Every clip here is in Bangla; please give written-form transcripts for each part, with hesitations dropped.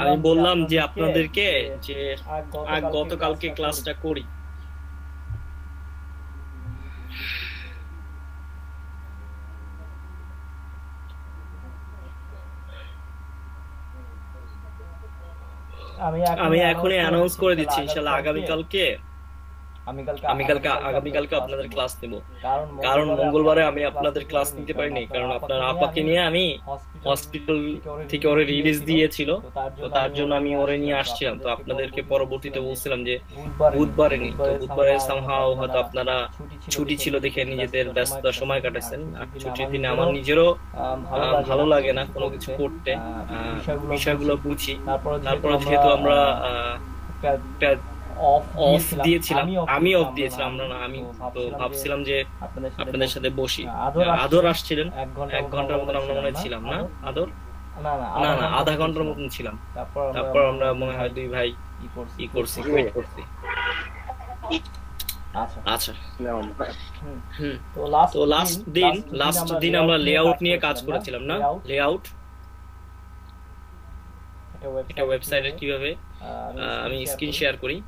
আমি বললাম যে আপনাদেরকে যে গতকালকে ক্লাসটা করি। আমি এখনই অ্যানাউন্স করে দিচ্ছি, ইনশাল্লাহ আগামীকালকে আগামীকালকে আপনাদের ক্লাস নেব। কারণ মঙ্গলবারে আমি আপনাদের ক্লাস নিতে পারিনি, কারণ আপনার আপাকে নিয়ে আমি হসপিটাল থেকে ওরে রিলিজ দিয়েছিল। তো তার জন্য আমি ওরে নিয়ে আসছিলাম। তো আপনাদেরকে পরবর্তীতে বলছিলাম যে বুধবারে নি, তো বুধবারে সামহাও হয়তো আপনারা ছুটি ছিল দেখে নিজেদের ব্যস্ততার সময় কাটাচ্ছেন। আর ছুটির দিনে আমার নিজেরও ভালো লাগে না কোনো কিছু করতে, বিষয়গুলো বুঝি। তারপরে যেহেতু আমরা একটা অফ দিয়েছিলাম, আমি অফ দিয়েছিলাম, আমরা না আমি, তো ভাবছিলাম যে আপনাদের সাথে বসি। আদর আসছিলেন, 1 ঘন্টার মতন আমরা মনে হয় ছিলাম না আদর? না না, আধা ঘন্টার মতন ছিলাম। তারপর আমরা মনে হয় দুই ভাই ই করছি, কুইট করছি। আচ্ছা। তো লাস্ট দিন আমরা লেআউট নিয়ে কাজ করেছিলাম না? লেআউট, এটা ওয়েবসাইটে কিভাবে, আমি স্ক্রিন শেয়ার করি।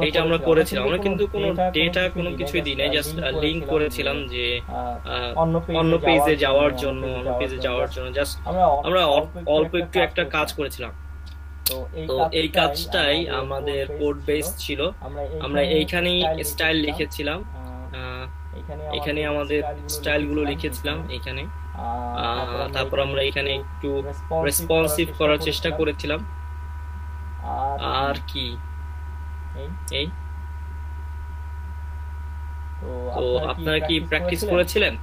এটা আমরা করেছিলাম, আমরা কিন্তু কোনো ডেটা কোনো কিছুই দিই নাই, জাস্ট লিংক করেছিলাম যে অন্য পেজে যাওয়ার জন্য, জাস্ট আমরা অল্প একটু একটা কাজ করেছিলাম। তো এই কাজটাই আমাদের কোড বেস ছিল। আমরা এইখানেই স্টাইল লিখেছিলাম, এখানে আমাদের স্টাইল গুলো লিখেছিলাম এখানে। তারপর আমরা এখানে একটু রেসপন্সিভ করার চেষ্টা করেছিলাম। আর কি, এই তো আপনারা কি প্র্যাকটিস করেছিলেন?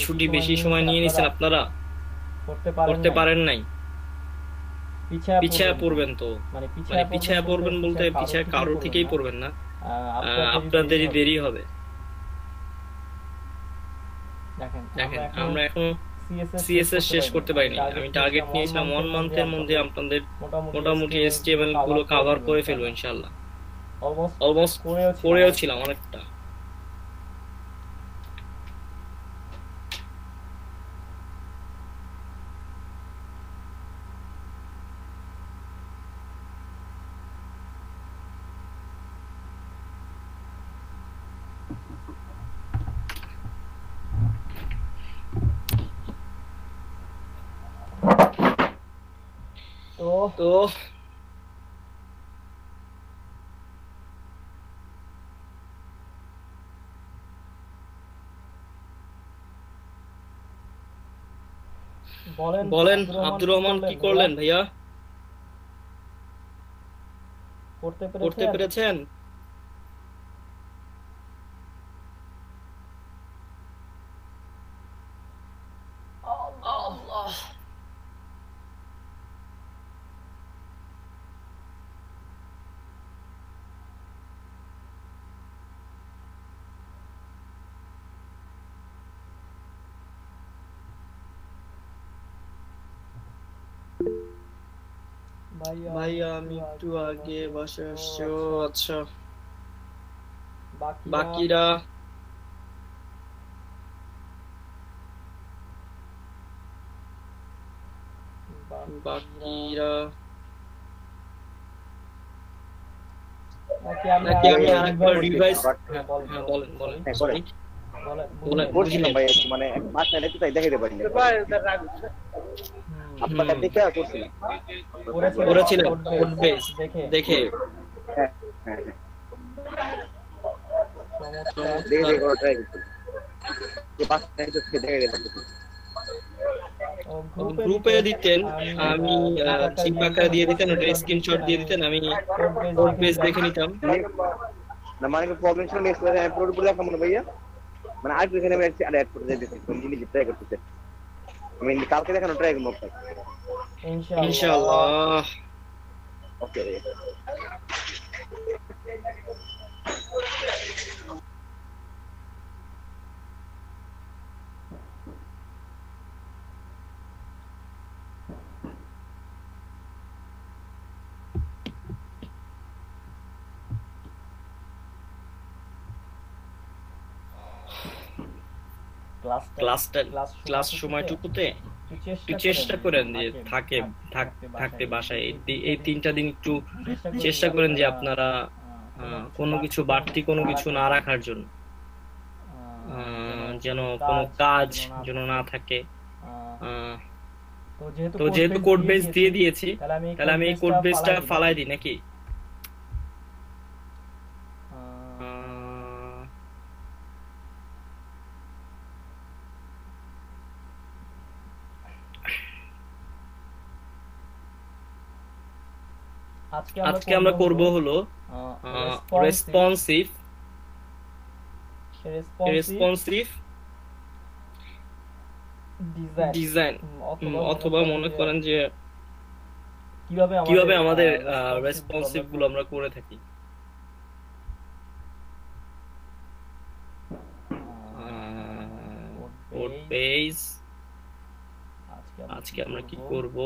ছুটি বেশি সময় নিয়ে নিছেন আপনারা? করতে পারেন নাই? পিছায়া পড়বেন তো, মানে পিছায়া পড়বেন বলতে পিছায়া কারো থেকেই পড়বেন না, আপনাদেরই দেরি হবে। দেখেন আমরা এখন সিএসএস শেষ করতে পারিনি। আমি টার্গেট নিয়েছিলাম 1 মান্থের মধ্যে আপনাদের মোটামুটি এসটিএমএল গুলো কভার করে ফেলবো ইনশাআল্লাহ। অলমোস্ট করেও ছিলাম অনেকটা। তো বলেন আব্দুর রহমান, কি করলেন ভাইয়া? করতে পেরেছেন? আল্লাহ, ভাইয়া আমি একটু আগে বাসায় আসছি। ও আচ্ছা, বাকিরা বাকিরা নাকি আমি আরেকবার রিভাইজ? হ্যাঁ বলেন বলেন, সরি করছিলাম ভাই, মানে মাসে একটু তাই দেখাইতে পারি না আপনারা দেখে করছিলাম, করেছিলেন কোড বেস দেখে? হ্যাঁ হ্যাঁ দেখে করা ট্রাই করছি, যে পাঁচটা একটু দেখাই দিলাম। গ্রুপে দিতেন, আমি জিপ আকারে দিয়ে দিতেন, ওটা স্ক্রিনশট দিয়ে দিতেন, আমি কোড বেস দেখে নিতাম। না মানে প্রবলেম ছিল, নেক্সট ক্লাসে আপলোড করে রাখলাম না ভাইয়া, মানে আর এখানে আমি অ্যাড করতে যাইতেছি, কোন জিনিস ট্রাই করতেছি, আমি কালকে দেখানো ট্রাই করব আপনাকে ইনশাআল্লাহ। ওকে। করে। ক্লাস সময়টুকুতে একটু চেষ্টা করেন যে থাকতে বাসায় এই 3টা দিন একটু চেষ্টা করেন যে আপনারা কোনো কিছু বাড়তি কোনো কিছু না রাখার জন্য, যেন কোনো কাজ যেন না থাকে। তো যেহেতু কোড বেস দিয়ে দিয়েছি, তাহলে আমি এই কোড বেসটা ফালাই দিই নাকি? আজকে আমরা করব হলো রেসপন্সিভ ডিজাইন, অথবা মনে করেন যে কিভাবে আমাদের রেসপন্সিভ গুলো আমরা করে থাকি। কোড বেস আজকে আমরা কি করব?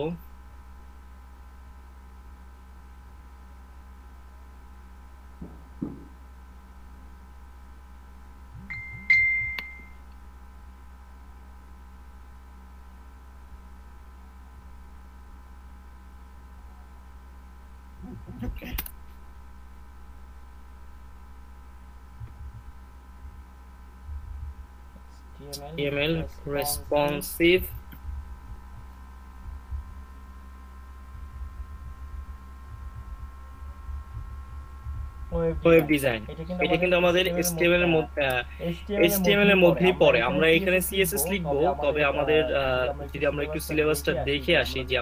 HTML responsive web design. এটা কিন্তু আমাদের HTML এর মধ্যেই পড়ে। আমরা এখানে CSS লিখবো, তবে আমাদের যদি আমরা একটু সিলেবাসটা দেখে আসি, যে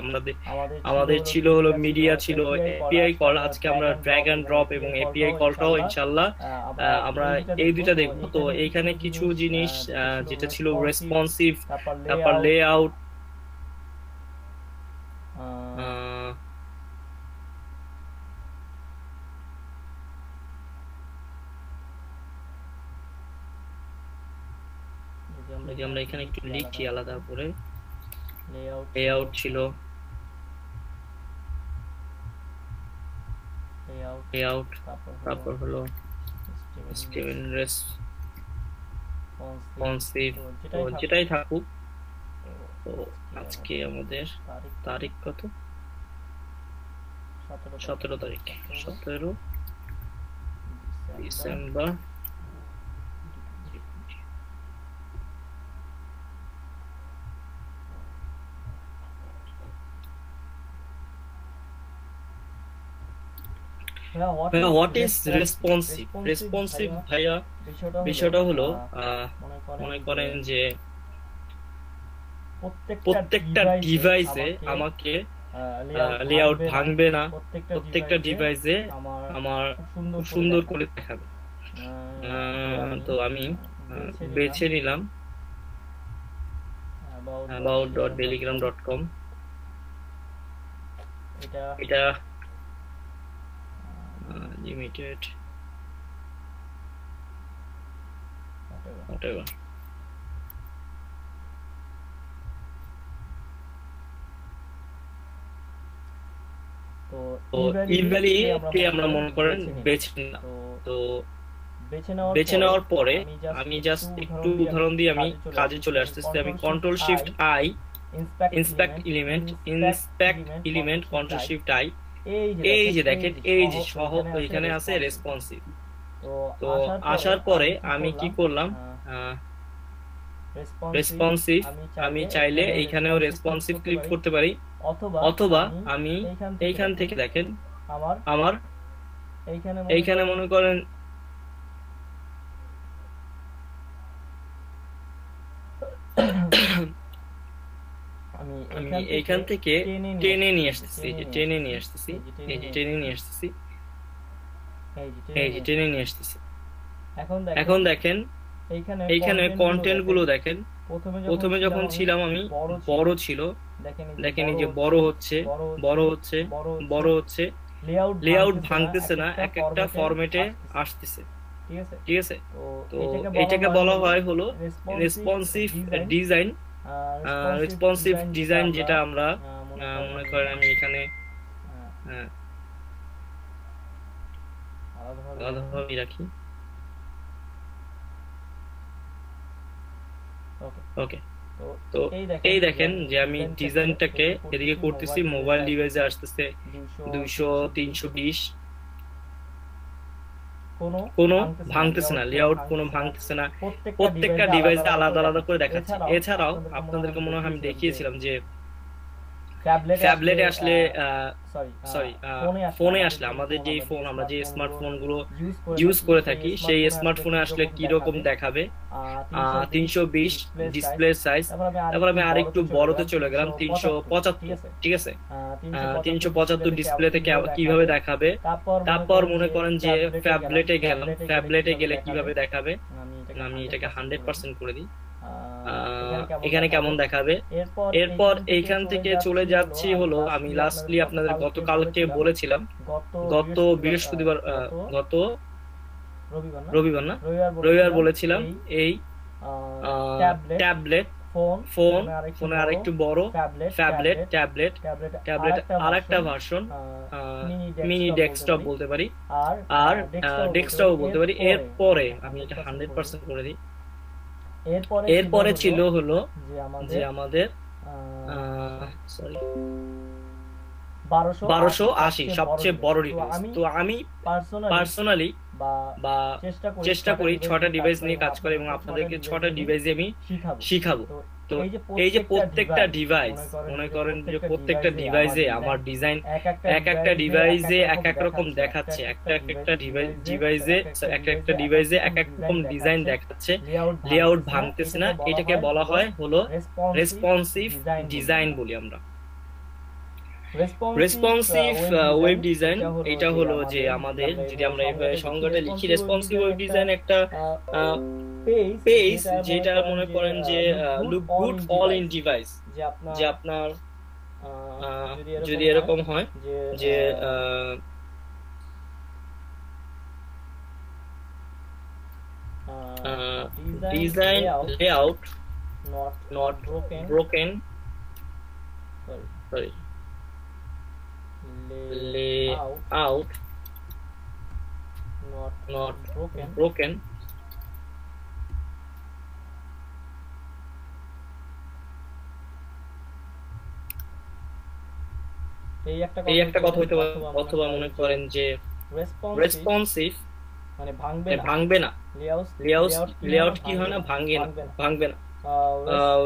আমাদের ছিল হলো মিডিয়া, ছিল API কল। আজকে আমরা ড্র্যাগ এন্ড ড্রপ এবং API কলটাও ইনশাআল্লাহ আমরা এই দুইটা দেখবো। তো এইখানে কিছু জিনিস যেটা ছিল রেসপন্সিভ, তারপর লেআউট, যদি আমরা এখানে একটু লিখি আলাদা করে, লেআউট ছিল, তারপর হলো HTML রেসপন্সিভ, যেটাই থাকুক। তো আজকে আমাদের তারিখ কত? 17 তারিখ, 17 December. What is responsive? Responsive ভাইয়া বিষয়টা হলো মনে করেন যে প্রত্যেকটা ডিভাইসে আমাকে লেআউট ভাঙবে না, প্রত্যেকটা ডিভাইসে আমার সুন্দর করে দেখাবে। তো আমি বেছে নিলাম about.dailygram.com। এটা limited whatever। তো ইভ্যালি কে আমরা মনে করেন বেছে নিলাম। তো বেছে নেওয়ার পরে আমি জাস্ট একটু উদাহরণ দিয়ে আমি কাজে চলে আসতেছি। আমি control shift I, inspect element, control shift I, এই যে দেখেন, এই যে সহ এখানে আছে রেসপন্সিভ। তো আসার পরে আমি কি করলাম, রেসপন্সিভ, আমি চাইলে এইখানেও রেসপন্সিভ ক্লিক করতে পারি, অথবা আমি এইখান থেকে দেখেন আমার এইখানে মনে করেন আমি এইখান থেকে টেনে নিয়ে আসতেছি, এই যে টেনে নিয়ে আসতেছি, এখন দেখেন এইখানে কন্টেন্ট গুলো দেখেন। প্রথমে যখন ছিলাম আমি বড় ছিল, দেখেন এই যে বড় হচ্ছে, লেআউট ভাঙতেছে না, এক একটা ফরম্যাটে আসতেছে। ঠিক আছে, তো এটাকে বলা হয় হলো রেসপন্সিভ ডিজাইন। রেসপন্সিভ ডিজাইন যেটা আমরা মনে করেন আমি এখানে আলাদাভাবে রাখি। ওকে, তো এই দেখেন যে আমি ডিজাইনটাকে এদিকে করতেছি, মোবাইল ডিভাইসে আসতেছে 200 320, কোনো ভাঙতেছে না, লেআউট কোনো ভাঙতেছে না, প্রত্যেকটা ডিভাইসে আলাদা আলাদা করে দেখাচ্ছে। এছাড়াও আপনাদেরকে মনে হয় আমি দেখিয়েছিলাম যে ট্যাবলেটে আসলে সরি ফোনে আসলে আমাদের যে ফোন, আমরা যে স্মার্টফোন গুলো ইউজ করে থাকি, সেই স্মার্টফোনে আসলে কি রকম দেখাবে। 320 ডিসপ্লে সাইজ, তারপর আমি আরেকটু বড়তে চলে গেলাম 375। ঠিক আছে, 375 ডিসপ্লেতে কিভাবে দেখাবে। তারপর মনে করেন যে ট্যাবলেটে গেলাম, ট্যাবলেটে গেলে কিভাবে দেখাবে। আমি এটাকে 100% করে দিই, এখানে কেমন দেখাবে। এরপর এইখান থেকে চলে যাচ্ছি হলো, আমি লাস্টলি আপনাদের গতকালকে বলেছিলাম, গত বৃহস্পতিবার, গত রবিবার না, রবিবার বলেছিলাম এই ট্যাবলেট ফোনে আরেকটু বড়, ট্যাবলেট আরেকটা ভার্সন, মিনি ডেস্কটপ বলতে পারি, আর ডেস্কটপ বলতে পারি। এরপরে আমি এটা 100% করে দিই। এরপরে ছিল হলো যে আমাদের 1280 সবচেয়ে বড় ডিভাইস। তো আমি পার্সোনালি বা চেষ্টা করি 6টা ডিভাইস নিয়ে কাজ করে, এবং আপনাদেরকে 6টা ডিভাইসে আমি শিখাবো। তো এই যে প্রত্যেকটা ডিভাইস, মনে করেন যে প্রত্যেকটা ডিভাইসে আমার ডিজাইন এক একটা ডিভাইসে এক এক রকম দেখাচ্ছে, একটা ডিভাইসে এক এক রকম ডিজাইন দেখাচ্ছে, লেআউট ভাঙতেছে না। এটাকে বলা হয় হলো রেসপন্সিভ ডিজাইন বলি আমরা। রেসপন্সিভ ওয়েব ডিজাইন এটা হলো যে আমাদের, যদি আমরা এইভাবে সংজ্ঞাটা লিখি, রেসপন্সিভ ওয়েব ডিজাইন একটা পেজ যেটা মনে করেন যে look good all in device, যে আপনার যদি এরকম হয় যে design layout not broken, sorry layout not broken. এই একটা কথা হইতে পারে, অথবা মনে করেন যে রেসপন্সিভ মানে ভাঙবে না, লেআউট কি হয় না, ভাঙবে না।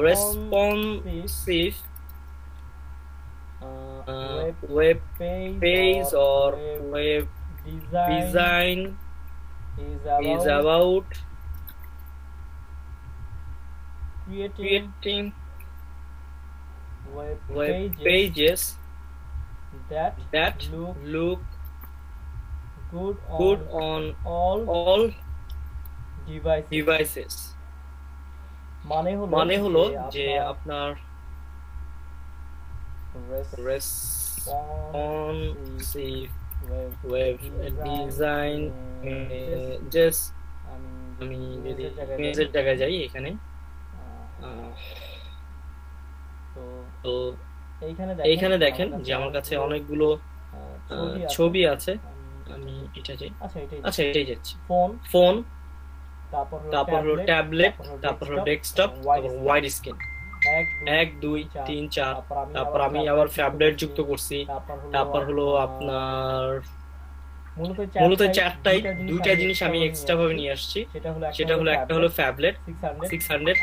Responsive web page or web design is about creating web pages that look good on all devices. মানে হলো যে আপনার responsive web design, just আমি যদি মেজর জায়গায় যাই এখানে, তো এইখানে দেখেন যে আমার কাছে অনেকগুলো ছবি আছে। আমি এটা যাই, আচ্ছা এটাই যাচ্ছি। ফোন, তারপর হলো ট্যাবলেট, তারপর হলো ডেস্কটপ, তারপর ওয়াইড স্ক্রিন, 1 2 3 4। তারপর আমি আবার ফ্যাবলেট যুক্ত করছি। তারপর হলো আপনার মূলত চারটাই, দুইটা জিনিস আমি এক্সট্রা ভাবে নিয়ে আসছি। সেটা হলো একটা হলো ফ্যাবলেট 600,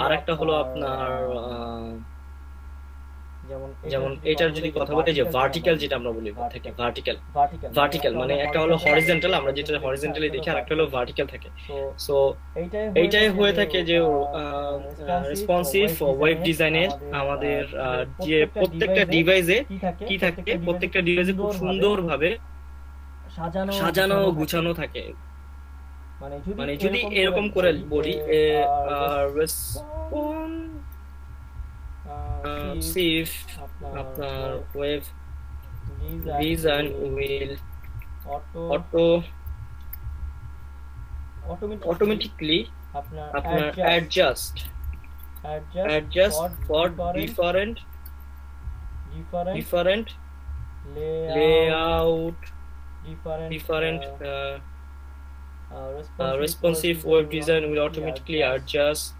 আর একটা হলো আপনার যেমন এটার যদি কথা বলি যে ভার্টিক্যাল, যেটা আমরা বলি থাকে ভার্টিক্যাল মানে একটা হলো হরিজন্টাল, আমরা যেটা হরিজন্টালি দেখি, আর একটা হলো ভার্টিক্যাল থাকে। সো এইটাই হয়ে থাকে যে রেসপন্সিভ ওয়েব ডিজাইনের আমাদের যে প্রত্যেকটা ডিভাইসে কি থাকে, প্রত্যেকটা ডিভাইসে খুব সুন্দরভাবে সাজানো গুছানো থাকে। মানে যদি এরকম করে বলি, রেসপন্সিভ আপনার ওয়েব design will automatically আপনার adjust for different layout, different responsive web design will automatically adjust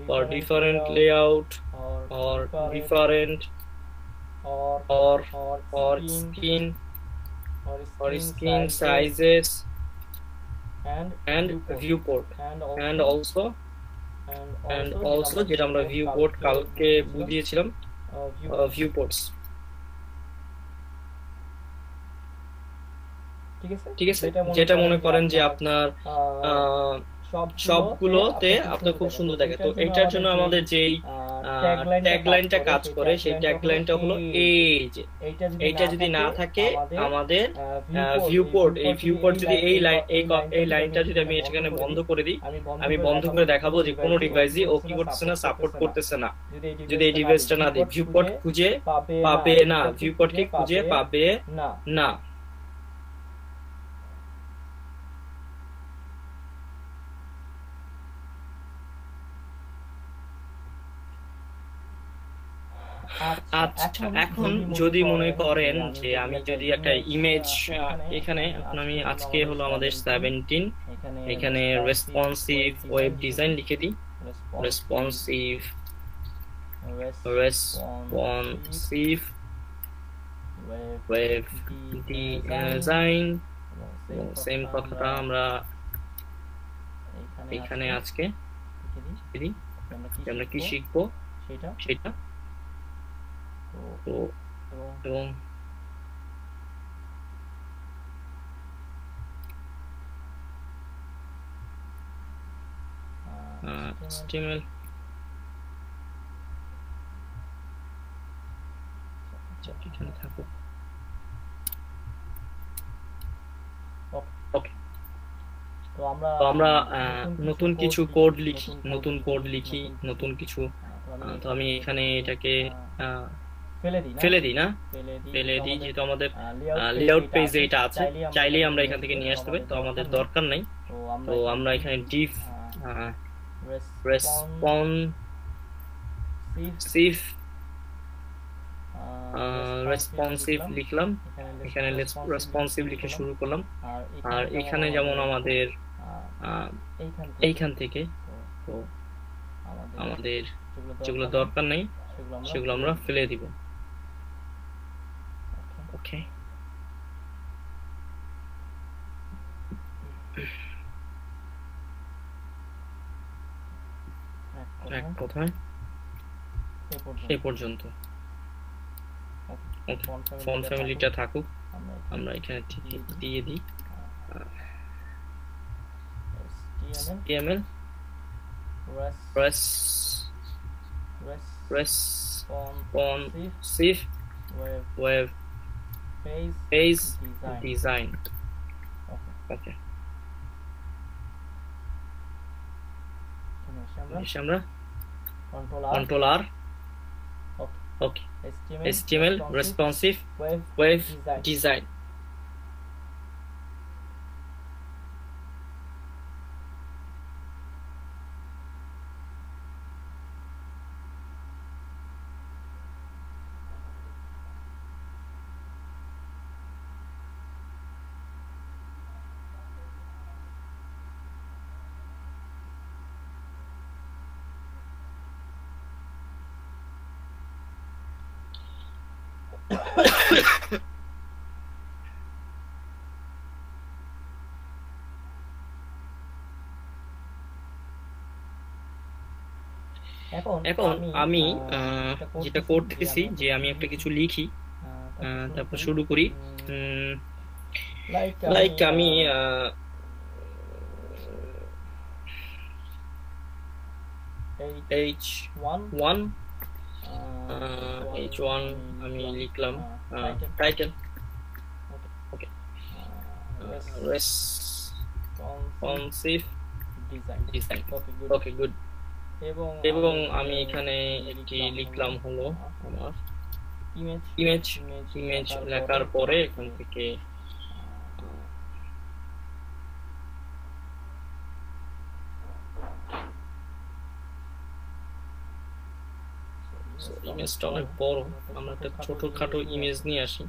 for different layout or different or skin sizes and viewport and also যেটা আমরা viewport কালকে বুঝিয়েছিলাম viewports ঠিক আছে যেটা মনে করেন যে আপনার সবগুলোতে আপনার খুব সুন্দর দেখে তো এটার জন্য আমাদের যেই ট্যাগলাইনটা কাজ করে সেই ট্যাগলাইনটা হলো এই যে এইটা যদি না থাকে আমাদের ভিউপোর্ট এই ভিউপোর্ট যদি এই লাইনটা যদি আমি এখানে বন্ধ করে দিই আমি বন্ধ করে দেখাবো যে কোনো ডিভাইসই ও কি করতেছে না সাপোর্ট করতেছে না যদি এই ডিভাইসটা না দিই ভিউপোর্ট খুঁজে পাবে না ভিউপোর্টকে খুঁজে পাবে না আচ্ছা এখন যদি মনে করেন যে আমি যদি একটা ইমেজ এখানে আমি আজকে হলো আমাদের 17 এখানে রেসপন্সিভ ওয়েব ডিজাইন লিখে দিই রেসপন্সিভ ওয়েব ডিজাইন সেম কথাটা আমরা এখানে আজকে আমরা কি শিখবো সেটা তো এবং HTML এখানে থাকো ওকে তো আমরা নতুন কিছু কোড লিখি নতুন কিছু তো আমি এখানে এটাকে ফেলে দিই যেহেতু আমাদের লেআউট পেজে এটা আছে চাইলেই আমরা এখান থেকে নিয়ে আসতে পারি তো আমাদের দরকার নাই তো আমরা এখানে ডিভ রেসপন্সিভ লিখলাম এখানে রেসপন্সিভ লিখে শুরু করলাম আর এখানে যেমন আমাদের এইখান থেকে তো আমাদের যেগুলো দরকার নেই সেগুলো আমরা ফেলে দিব ওকে এক কথায় এই পর্যন্ত ফন্ট ফ্যামিলিটা থাকুক আমরা এখানে ঠিক দিয়ে দিই HTML responsive web page design okay আমরা control R okay HTML responsive web design এখন আমি যেটা করতেছি যে আমি একটা কিছু লিখি তারপর শুরু করি লাইক আমি H1 আমি লিখলাম টাইটেল ওকে রেসপন্সিভ ডিজাইন ওকে গুড এবং আমি এখানে একটি লিখলাম হলো আমার ইমেজ ইমেজ লেখার পরে এখান থেকে ইমেজটা অনেক বড়, আমরা একটা ছোটখাটো ইমেজ নিয়ে আসি।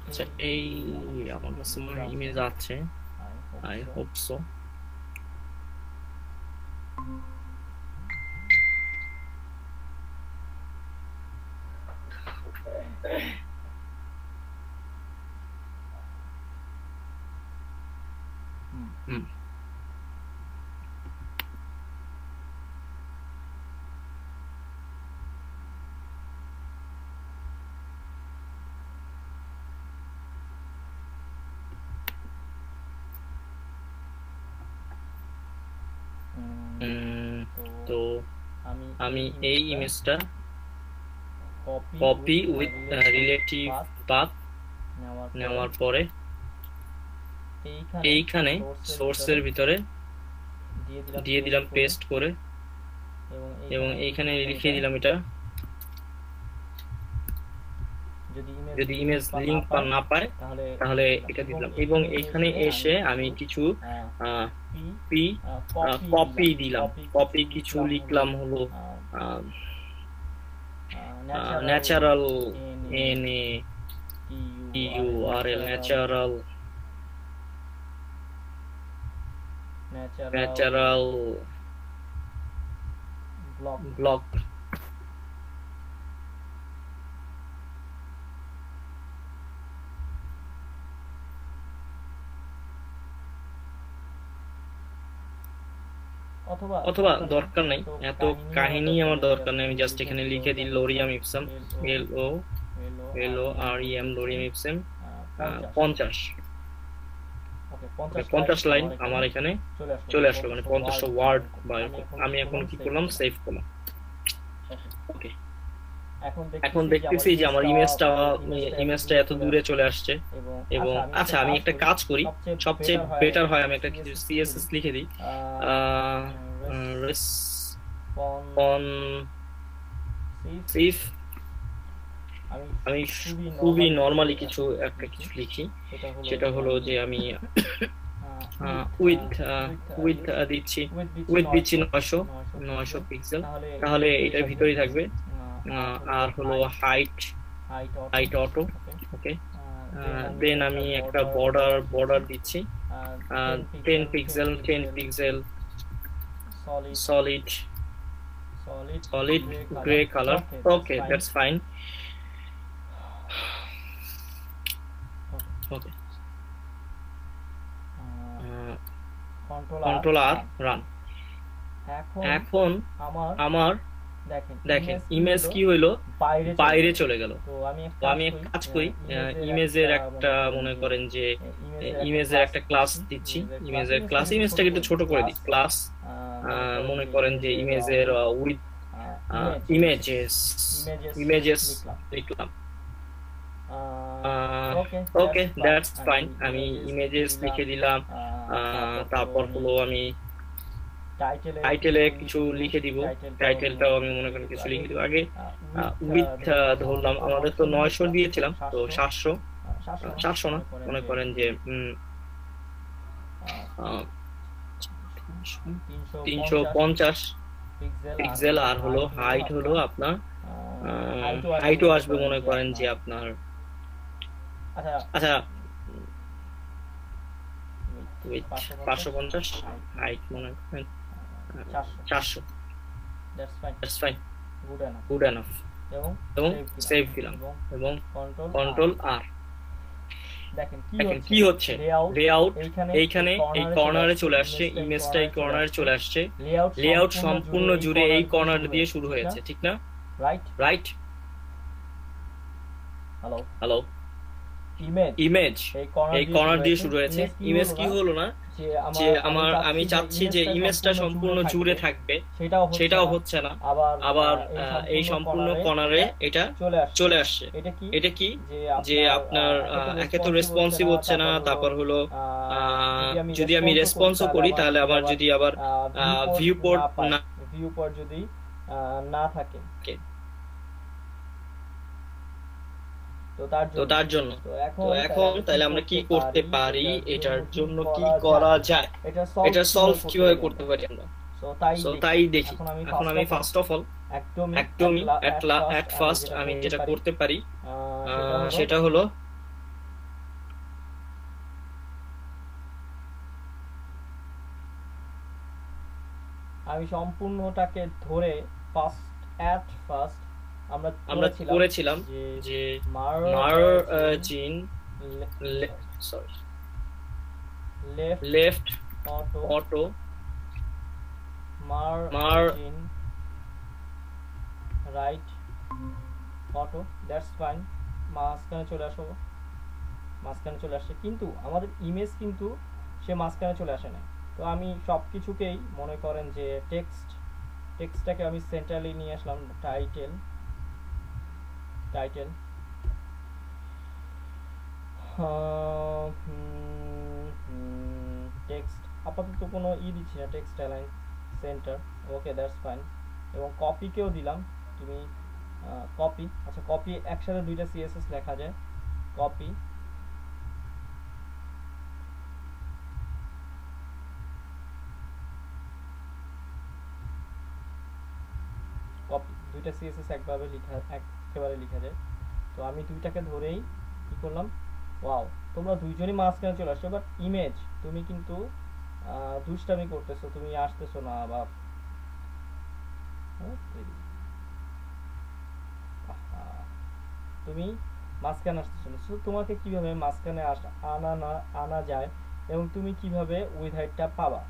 আচ্ছা, এই আমার কাছে মনে হয় ইমেজ আছে, আই হোপ সো। তো আমি এই ইমেজটা কপি উইথ রিলেটিভ পাথ নেওয়ার পরে এইখানে সোর্সের ভিতরে দিয়ে দিলাম পেস্ট করে, এবং এইখানে লিখে দিলাম এটা। যদি ইমেজ লিংক না পায় তাহলে এটা দিলাম, এবং এইখানে এসে আমি কিছু কপি দিলাম, কপি কিছু লিখলাম হলো ন্যাচারাল NATURL ন্যাচারাল ব্লক। অথবা দরকার নাই, এত কাহিনী আমার দরকার নেই, আমি জাস্ট এখানে লিখে দিই লোরিয়াম ইপসাম, LOREM লোরিয়াম ইপসাম 50 লাইন আমার এখানে চলে আসলো, মানে 50টা ওয়ার্ড। আমি এখন কি করলাম, সেভ করলাম। ওকে, এখন দেখতেছি যে আমার ইমেজটা এত দূরে চলে আসছে। এবং আচ্ছা, আমি একটা কাজ করি, সবচেয়ে বেটার হয় আমি একটা কিছু CSS লিখে দিই, রেসপন্সিভ। আমি খুবই নরমালি একটা কিছু লিখি, সেটা হলো যে আমি উইথ দিচ্ছি 900 পিক্সেল, তাহলে এটার ভিতরেই থাকবে। আর হলো হাইট অটো। ওকে, দেন আমি একটা বর্ডার দিচ্ছি 10 pixel solid grey colour. Okay, that's fine. Okay, control আর রান। এখন আমার দেখেন ইমেজ কি হইলো, বাইরে চলে গেল। তো আমি এক কাজ করি, ইমেজের একটা মনে করেন যে ইমেজের একটা ক্লাস দিচ্ছি, ইমেজটাকে একটু ছোট করে দিই, ক্লাস মনে করেন যে ইমেজের উইথ ইমেজেস লিখলাম। ওকে, দ্যাটস ফাইন। আমি ইমেজেস লিখে দিলাম, তারপর হলো আমি টাইটেলে কিছু লিখে দিব, টাইটেলটাও আমি মনে করেন কিছু লিখে দিব। আগে উইথ ধরলাম, আমাদের তো 900 দিয়েছিলাম, তো 700 না, মনে করেন যে 350 পিক্সেল। আর হলো হাইট হলো আপনার হাইটও আসবে মনে করেন যে আপনার, আচ্ছা 550, হাইট মনে করেন 400। That's fine, good enough. এবং সেভ দিলাম, এবং কন্ট্রোল আর। দেখেন কি হচ্ছে, লেআউট এইখানে এই কর্নারে চলে আসছে, ইমেজটা এই কর্নারে চলে আসছে, লেআউট সম্পূর্ণ জুড়ে এই কর্নার দিয়ে শুরু হয়েছে, ঠিক না? রাইট। হ্যালো, ইমেজ এই কর্নার দিয়ে শুরু হয়েছে, ইমেজ কি হলো না, যে আমি চাচ্ছি যে ইমেজটা সম্পূর্ণ জুড়ে থাকবে, সেটাও হচ্ছে না। আবার এই সম্পূর্ণ কর্নারে এটা চলে আসছে। এটা কি যে আপনার একে তো রেসপন্সিভ হচ্ছে না, তারপর হলো যদি আমি রেসপন্সও করি তাহলে আবার যদি আবার ভিউ পোর্ট যদি না থাকে, তো তার জন্য তো এখন তাহলে আমরা কি করতে পারি, এটার জন্য কি করা যায়, এটা সলভ কিভাবে করতে পারি আমরা। সো তাই দেখি। এখন আমি ফার্স্ট অফ অল একদমই এট ফার্স্ট আমি যেটা করতে পারি সেটা হলো আমি সম্পূর্ণটাকে ধরে ফার্স্ট আমরা করেছিলাম যে margin left auto margin right auto, that's fine. মাঝখানে চলে আসে, কিন্তু আমাদের ইমেজ কিন্তু সে মাঝখানে চলে আসে না। তো আমি সব কিছুকেই মনে করেন যে টেক্সটটাকে আমি সেন্টারলি নিয়ে আসলাম। টাইটেল টেক্সট আপাতত কোনো দিচ্ছি না, text align centre, okay that's fine. এবং কপিকেও দিলাম, তুমি কপি, আচ্ছা কপি একসাথে দুইটা সিএসএস লেখা যায়, কপি দুইটা সিএসএস একেবারে লেখা যায়। তো আমি দুইটাকে ধরেই কি করলাম, ওয়াও তোমরা দুইজনই মাঝখানে চলে আসছো, বাট ইমেজ তুমি কিন্তু দুষ্টামি করতেছো, তুমি আসতেছো না। বা তুমি মাঝখানে আসতেছো না। সো তোমাকে কিভাবে মাঝখানে আনা যায় এবং তুমি কিভাবে উইথ হাইটটা পাবা।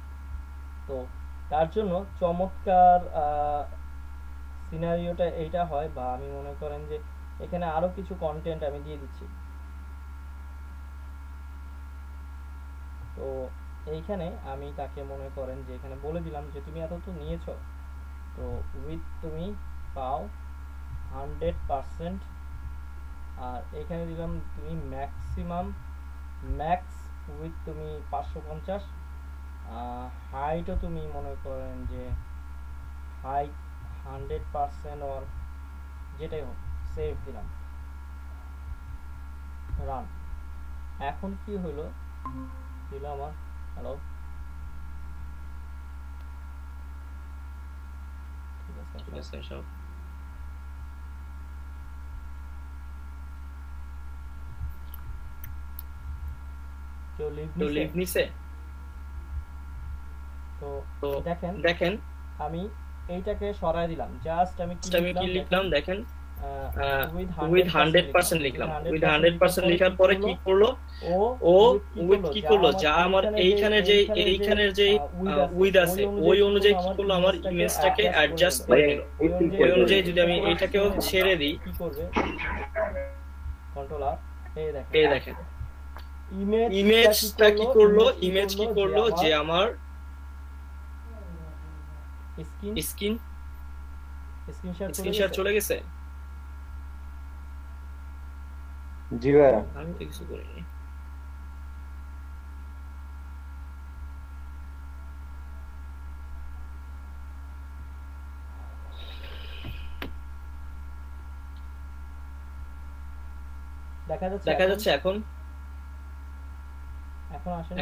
তো তার জন্য চমৎকার সিনারিওটা এইটা হয়, বা আমি মনে করেন যে এখানে আরো কিছু কন্টেন্ট আমি দিয়ে দিচ্ছি। তো এইখানে আমি তাকে মনে করেন যে এখানে বলে দিলাম যে তুমি এত তো নিয়েছো, তো উইথ তুমি পাও 100%, আর এখানে দিলাম তুমি ম্যাক্স উইথ তুমি 550, হাইটও তুমি মনে করেন যে হাইট 100% অর যেটাই হোক, সেভ দিলাম, রান। এখন কি হলো দিল আমার, হ্যালো ঠিক আছে সব কেউ লিভ নিছে। তো দেখেন আমি এইটাকে সরাই দিলাম, জাস্ট আমি কি লিখলাম দেখেন, উইথ 100% লিখলাম। উইথ 100% লেখার পরে কি করলো, ও উইথ কি করলো, যা আমার এইখানের যে উইথ আছে ওই অনুযায়ী কি করলো, আমার ইমেজটাকে অ্যাডজাস্ট করে দিল। ওই অনুযায়ী যদি আমি এইটাকেও ছেড়ে দিই, কি করবে, কন্ট্রোল আর এই দেখেন ইমেজটা কি করলো, যে আমার স্ক্রিনশট চলে গেছে। জি ভাই, আমি তো কিছু করিনি। দেখা যাচ্ছে এখন আসে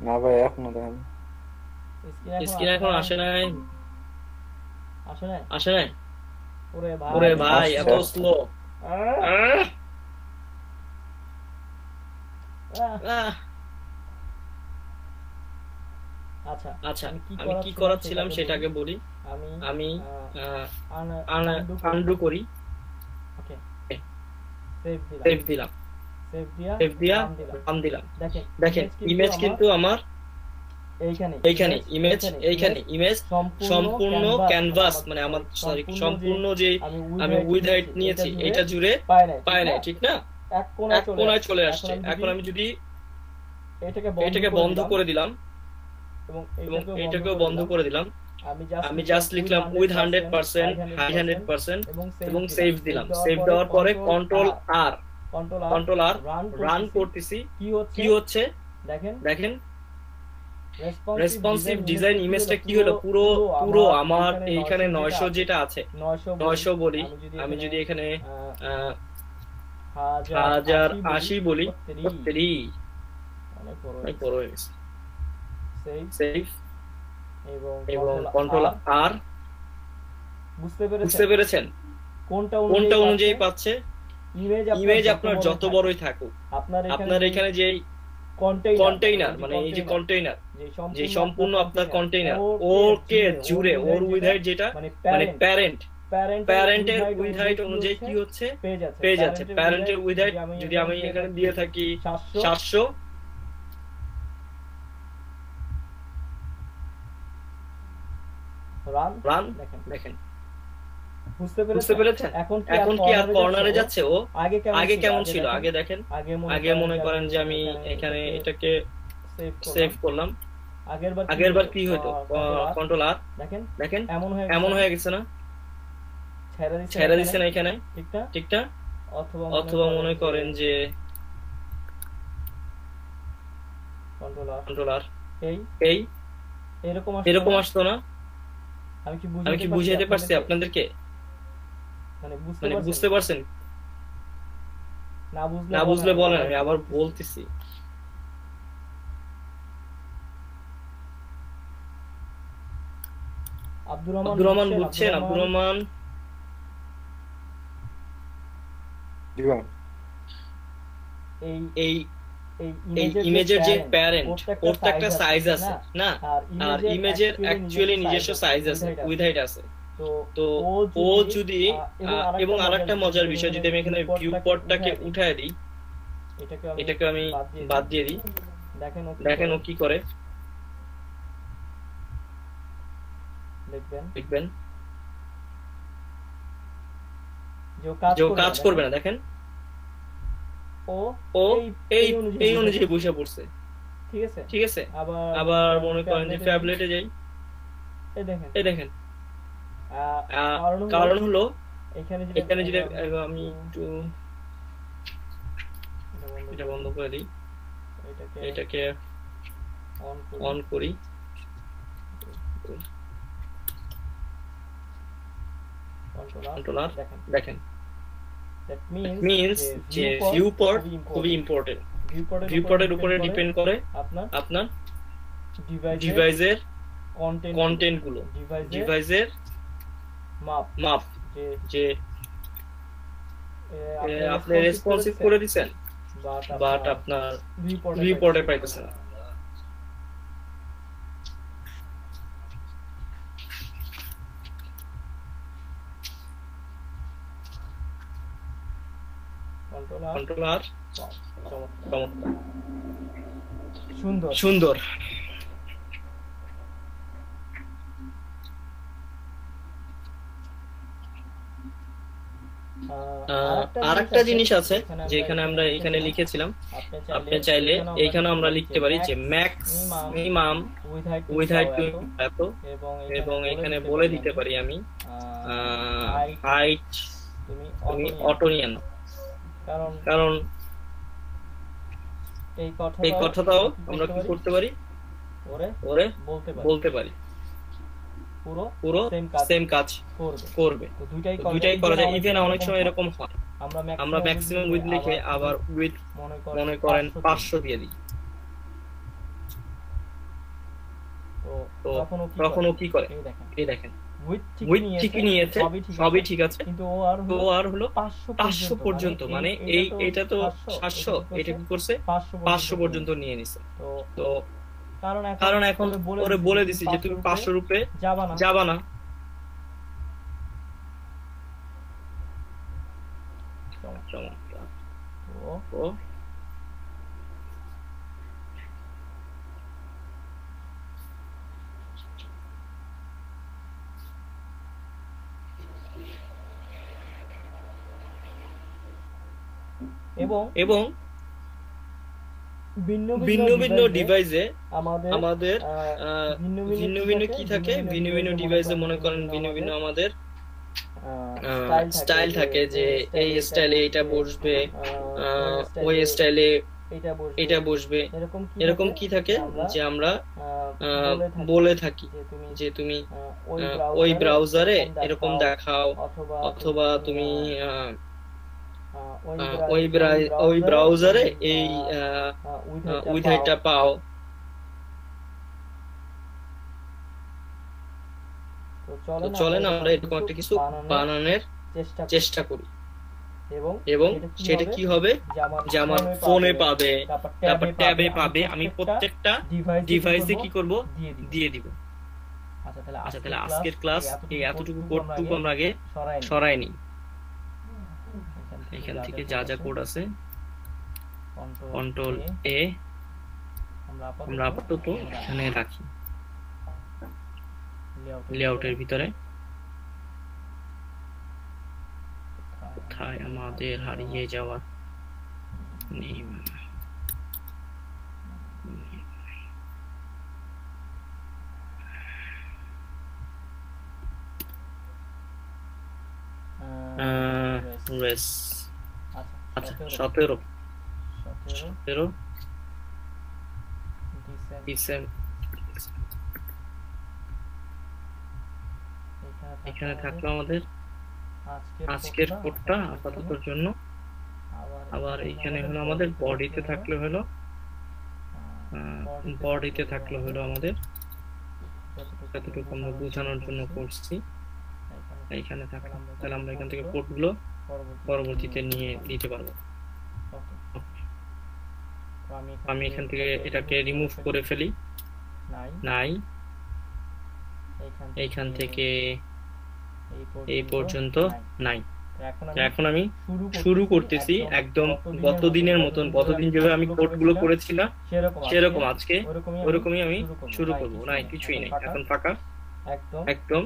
না ভাই, এখনো দেখেন স্ক্রিন এখন আসে নাই। ওরে ভাই এত স্লো। আচ্ছা আমি কি করাচ্ছিলাম সেটাকে বলি। আমি আনডু করি, সেভ দিলাম, সেভ দিয়া রান দিলাম। দেখেন ইমেজ কিন্তু আমার এইখানে ইমেজ, এইখানে ইমেজ সম্পূর্ণ ক্যানভাস মানে আমার সরি সম্পূর্ণ যে আমি উইথ হাইট নিয়েছি এটা জুড়ে পায় নাই, ঠিক না? এক কোণায় চলে আসছে। এখন আমি যদি এটাকে বন্ধ করে দিলাম এবং এটাকেও বন্ধ করে দিলাম, আমি জাস্ট লিখলাম উইথ 100% হাই 100% এবং সেভ দিলাম। সেভ দেওয়ার পরে কন্ট্রোল আর রান করতেছি। কি হচ্ছে দেখেন, রেসপন্সিভ ডিজাইন ইমেজটা কি হলো, পুরো আমার এইখানে 900 যেটা আছে 900 বলি, আমি যদি এখানে 1080 বলি, অনেক বড় হয়ে গেছে। সেভ এবং কন্ট্রোল আর, বুঝতে পেরেছেন কোনটা অনুযায়ী পাচ্ছে? ইমেজ আপনার যত বড়ই থাকুক, আপনার এখানে যে কন্টেইনার মানে এই যে কন্টেইনার যে সম্পূর্ণ আপনার কন্টেইনার ওকে জুড়ে ওর উইথ হাইট যেটা মানে প্যারেন্টের উইথ হাইট অনুযায়ী কি হচ্ছে পেয়ে যাচ্ছে। প্যারেন্টের উইথ হাইট যদি আমি এখানে দিয়ে থাকি 700, রান দেখেন, বুঝতে পেরেছেন? এখন কি আর কর্নারে যাচ্ছে? ও আগে কেমন ছিল আগে দেখেন। আগে মনে করেন যে আমি এখানে এটাকে সেভ করলাম, আগেরবার কি হতো কন্ট্রোল আর দেখেন এমন হয়ে গেছে না, ছেড়ে দিচ্ছেন এখানে, ঠিক না? অথবা মনে করেন যে কন্ট্রোল আর এই এরকম আসতো না। আমি কি বুঝাইতে পারছি আপনাদেরকে? মানে বুঝতে পারছেন? না বুঝলে বলেন, আমি আবার বলতেছি। আব্দুর রহমান বুঝছেন? আব্দুর রহমান এই ইমেজের যে প্যারেন্ট ওর তো একটা সাইজ আছে না, আর ইমেজের অ্যাকচুয়ালি নিজস্ব সাইজ আছে, উইথ হাইট আছে। তো ও যদি এবং আরেকটা মজার বিষয়, যদি আমি এখানে ভিউ পটটাকে উঠায় দিই, এটাকে আমি বাদ দিয়ে দিই, দেখেন ও কি করে, দেখবেন যে ও কাজ করবে না। দেখেন ও এই অনুযায়ী বসে পড়ছে, ঠিক আছে? আবার মনে করেন যে ট্যাবলেটে যাই, এই দেখেন কারণ হলো এখানে যদি আমি একটু এটা বন্ধ করে দিই, এটাকে অন করি, কন্ট্রোল আর দেখেন, মিন্স যে ভিউ পট খুবই ইম্পর্টেন্ট। ভিউ পটের উপরে ডিপেন্ড করে আপনার ডিভাইসের কন্টেন্ট গুলো, ডিভাইসের মাপ যে আপনি রেসপন্সিভ করে দিচ্ছেন বাট আপনার ভিউ পটে পাইতেছেন না। কন্ট্রোল আর সুন্দর। আরেকটা জিনিস আছে যেখানে আমরা এখানে লিখেছিলাম, আপনি চাইলে এইখানে আমরা লিখতে পারি যে ম্যাক্সিমাম উইথ হাইট এত, এবং এখানে বলে দিতে পারি আমি হাইট তুমি অটো নিয়ে নাও, কারণ এই কথাটাও আমরা কি করতে পারি, ওরে বলতে পারি পুরো সেম কাজ করবে। দুইটাই করা যায়। ইভেন অনেক সময় এরকম হয় আমরা ম্যাক্সিমাম উইথ লিখে আবার উইথ মনে করেন 500 দিয়ে দিই, তো তখন ও কি করে এই দেখেন উইথ ঠিকই নিয়েছে, সবই ঠিক আছে, কিন্তু ও আর হলো 500 পর্যন্ত, মানে এটা তো 700, এটা কি করছে 500 পর্যন্ত নিয়ে নিছে। তো কারণ এখন ওরে বলে দিছি যে তুমি 500 রূপে যাবা না। এবং ভিন্ন ভিন্ন ভিন্ন ডিভাইসে আমাদের আমাদের ভিন্ন ভিন্ন কি থাকে, ভিন্ন ভিন্ন ডিভাইসে মনে করেন ভিন্ন ভিন্ন আমাদের স্টাইল থাকে, যে এই স্টাইলে এটা বসবে, ওই স্টাইলে এটা বসবে, এরকম কি থাকে যে আমরা বলে থাকি যে তুমি ওই ব্রাউজারে এরকম দেখাও, অথবা তুমি ওই ব্রাউজারে এই উইডথটা পাও। তো চলেন আমরা এরকম একটা কিছু বানানোর চেষ্টা করি, এবং সেটা কি হবে যে আমার ফোনে পাবে, তারপর ট্যাবে পাবে, আমি প্রত্যেকটা ডিভাইসে কি করব দিয়ে দিব। আচ্ছা তাহলে আজকের ক্লাস এই এতটুকু কোডটুকু আমরা আগে সরাই নিই। এখান থেকে যা যা কোড আছে কন্ট্রোল এ আমরা আপাতত এখানে রাখি লেআউটের ভিতরে। কোথায় আমাদের হারিয়ে যাওয়া নেম, আচ্ছা 17 এখানে থাকলো আমাদের আজকের কোডটা আপাততর জন্য। আবার এইখানে হলো আমাদের বডিতে থাকলো হলো আমাদের যতটুকু আমরা বোঝানোর জন্য করছি এইখানে থাকলো। তাহলে আমরা এখান থেকে কোডগুলো পরবর্তীতে নিয়ে দিতে পারবো। আমি এখান থেকে এটাকে রিমুভ করে ফেলি, নাই এইখান থেকে এই পর্যন্ত নাই। এখন আমি শুরু করতেছি একদম গতদিনের মতন, গতদিন যেভাবে আমি কোডগুলো করেছিলাম সেরকম আজকে ওরকমই আমি শুরু করবো। নাই কিছুই নেই, এখন ফাঁকা একদম।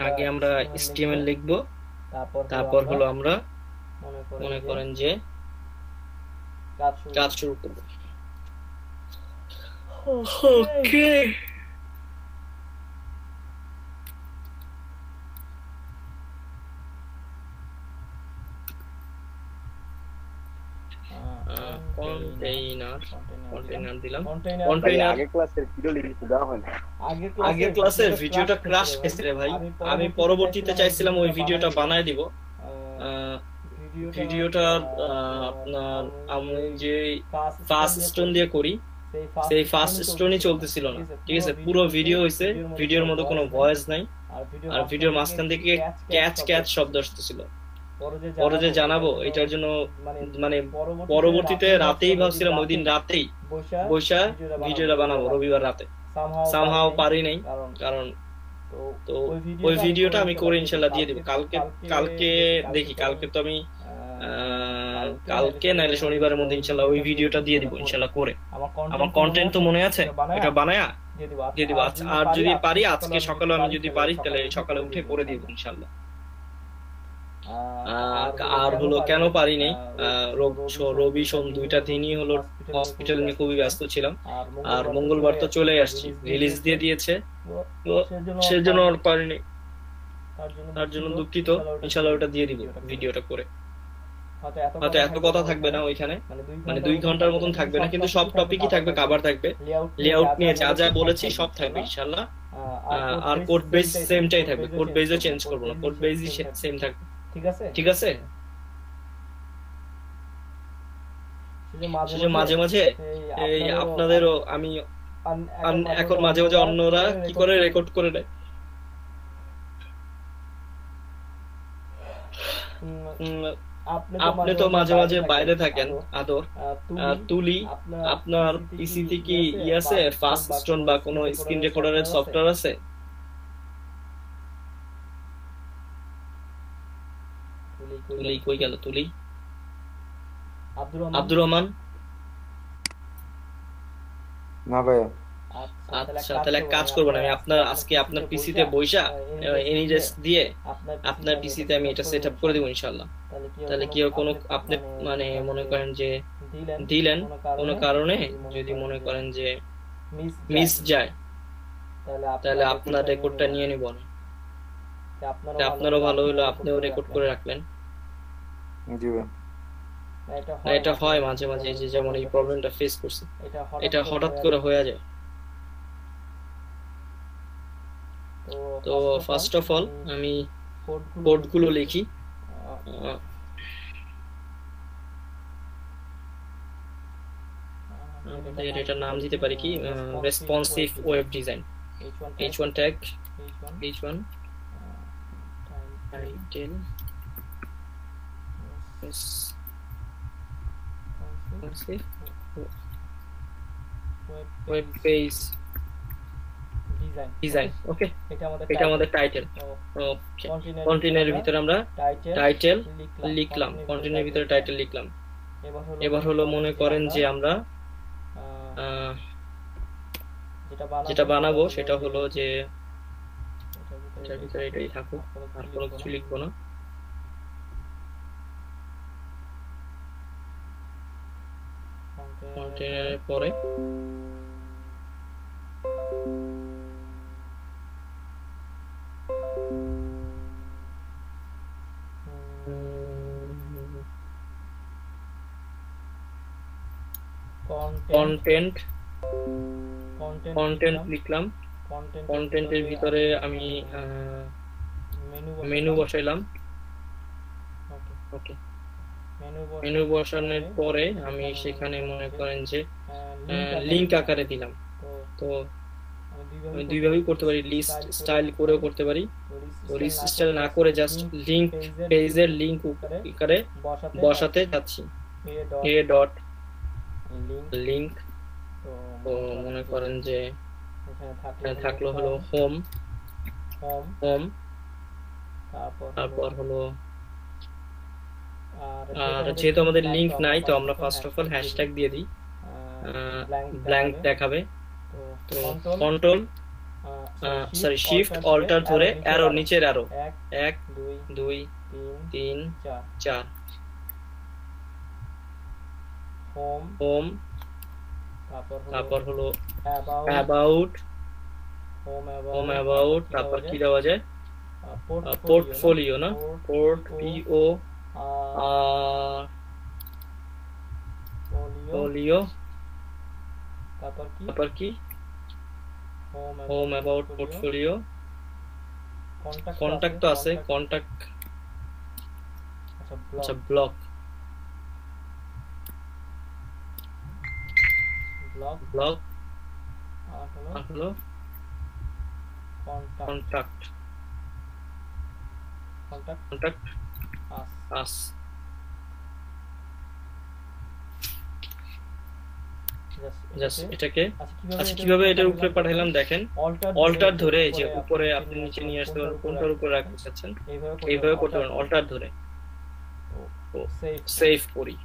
আগে আমরা HTML লিখবো, তারপর হলো আমরা মনে করেন যে কাজ শুরু করবো। ওকে কন্টেইনার দিলাম। আগের ক্লাসের ভিডিওটা ক্র্যাশ হয়েছে রে ভাই। আমি পরবর্তীতে চাইছিলাম ওই ভিডিওটা বানায় দিব। ভিডিওটা আপনার আমি যে ফার্স্ট স্টোন দিয়ে করি সেই ফার্স্ট স্টোনই চলতেছিল না, ঠিক আছে। পুরো ভিডিও হইছে, ভিডিওর মধ্যে কোনো ভয়েস নাই, আর ভিডিওর মাঝখান থেকে ক্যাচ শব্দ আসতেছিল। পরে যে জানাবো এটার জন্য মানে পরবর্তীতে রাতেই ভাবছিলাম, ওই দিন রাতেই বৈশা ভিডিওটা বানাবো, রবিবার রাতে। সামহাও পারি নাই, কারণ তো ওই ভিডিওটা আমি করে ইনশাল্লাহ দিয়ে দিব কালকে দেখি, কালকে তো আমি কালকে নাইলে শনিবারের মধ্যে ইনশাল্লাহ ওই ভিডিওটা দিয়ে দিব ইনশাল্লাহ করে। আমার কন্টেন্ট তো মনে আছে, এটা বানায়া দিয়ে দিব। আর যদি পারি আজকে সকালে, আমি যদি পারি তাহলে সকালে উঠে করে দিব ইনশাল্লাহ। আর হলো কেন পারি নাই, রবি সোম দুইটা দিনই হলো হসপিটাল নিয়ে খুবই ব্যস্ত ছিলাম, আর মঙ্গলবার তো চলে আসছি, রিলিজ দিয়ে দিয়েছে, সেজন্য আর পারিনি। তার জন্য দুঃখিত, ইনশাল্লাহ ওটা দিয়ে দিব ভিডিওটা করে। হয়তো এত কথা থাকবে না ওইখানে, মানে 2 ঘন্টার মতন থাকবে না, কিন্তু সব টপিকই থাকবে, কভার থাকবে। লেআউট নিয়ে যা যা বলেছি সব থাকবে ইনশাল্লাহ। আর কোড বেস সেমটাই থাকবে, কোড বেসও চেঞ্জ করব না, কোড বেসই সেম থাকবে, ঠিক আছে। মাঝে মাঝে এই আপনাদেরও আমি এখন মাঝে মাঝে অন্যরা কি করে রেকর্ড করে নেয়, আপনি তো মাঝে মাঝে বাইরে থাকেন আদর, তুলি আপনার পিসিতে কি ই আছে, ফাস্ট স্টোন বা কোনো স্ক্রিন রেকর্ডারের সফটওয়্যার আছে? তুলি কই গেল? তুলি আব্দুর রহমান না ভাইয়া। আচ্ছা তাহলে এক কাজ করবো না, আমি আপনার আজকে আপনার পিসিতে বইসা এনিডেস দিয়ে আপনার পিসিতে আমি এটা সেট আপ করে দেবো ইনশাল্লাহ। তাহলে কি কোনো আপনি মানে মনে করেন যে দিলেন কোনো কারণে যদি মনে করেন যে মিস যায়, তাহলে আপনার রেকর্ডটা নিয়ে নিব না। আপনারও ভালো হলো, আপনিও রেকর্ড করে রাখলেন। এটা হয় মাঝে মাঝে, যে যেমন এই প্রবলেমটা ফেস করছি, এটা হঠাৎ করে হয়ে যায়। তো ফার্স্ট অফ অল আমি কোডগুলো লিখি। এটা নাম দিতে পারি কি, responsive web design. h1 tag, h1 title responsive web page design. Okay, এটা আমাদের টাইটেল। ওকে, কন্টেইনারের ভিতরে আমরা টাইটেল লিখলাম, কন্টেইনারের ভিতরে টাইটেল লিখলাম। এবার হলো মনে করেন যে আমরা যেটা বানাবো সেটা হলো যে এটার ভিতরে এটাই থাকুক, আর কোনো কিছু লিখবো না। কন্টেইনারের পরে কন্টেন্ট লিখলাম। কন্টেন্টের ভিতরে আমি মেনু বসাইলাম। ওকে, মেনু বসানোর পরে আমি সেখানে মনে করেন যে লিংক আকারে দিলাম। তো আমি দুইভাবেই করতে পারি, লিস্ট স্টাইল করেও করতে পারি। তো লিস্ট স্টাইল না করে জাস্ট লিংক, পেজের লিংক আকারে বসাতে যাচ্ছি। A dot link. তো মনে করেন যে থাকলো হলো হোম, তারপর হলো, আর যেহেতু আমাদের লিংক নাই তো আমরা ফার্স্ট অফ অল হ্যাশট্যাগ দিয়ে দিই, ব্ল্যাঙ্ক দেখাবে। তো কন্ট্রোল শিফট অল্টার ধরে অ্যারো, নিচের অ্যারো 1 2 3 4 হোম, তারপর হলো অ্যাবাউট, তারপর কি দেওয়া যায়, পোর্টফোলিও না, পোর্টফোলিও, তারপর কি হোম অ্যাবাউট পোর্টফোলিও। কন্টাক্ট তো আছে, কন্টাক্ট, আচ্ছা ব্লক আর হলো কন্টাক্ট আস। এটাকে আচ্ছা কিভাবে এটার উপরে পাঠাইলাম দেখেন, অল্টার ধরে যে উপরে আপনি নিচে নিয়ে আসতে পারেন, কোনটার উপরে রাখতে চাচ্ছেন এইভাবে করতে পারেন, অল্টার ধরে। সেভ করি।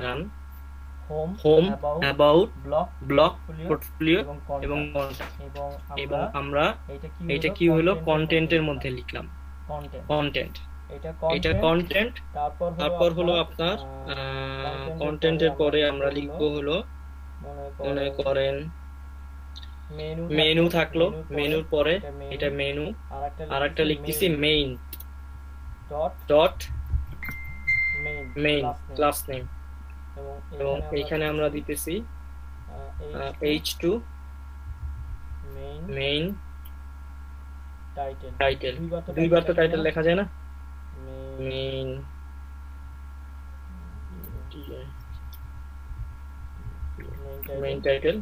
Run, home about block portfolio এবং আমরা এটা কি হলো কন্টেন্টের মধ্যে লিখলাম, কন্টেন্ট। এটা কন্টেন্ট। তারপর হলো আপনার কন্টেন্টের পরে আমরা লিখবো হলো মনে করেন মেনু থাকলো, মেনুর পরে এটা মেনু, আর একটা লিখতেছি main dot main class name, এবং এইখানে আমরা দিতেছি h2 মেইন টাইটেল। দুইবার তো টাইটেল লেখা যায় না, মেইন টাইটেল।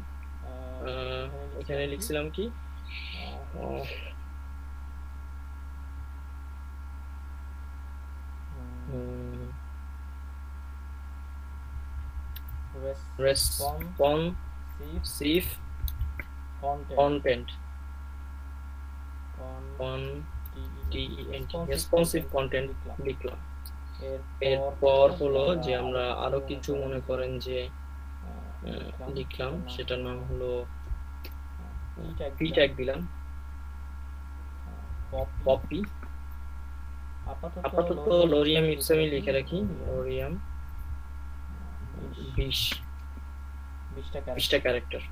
এখানে লিখছিলাম কি responsive content. content responsive content লিখলাম। এরপর হলো যে আমরা আরো কিছু মনে করেন যে লিখলাম, সেটার নাম হলো পি ট্যাগ দিলাম, কপি। আপাতত লোরিয়াম ইপস আমি লিখে রাখি, লোরিয়াম 20টা ক্যারেক্টার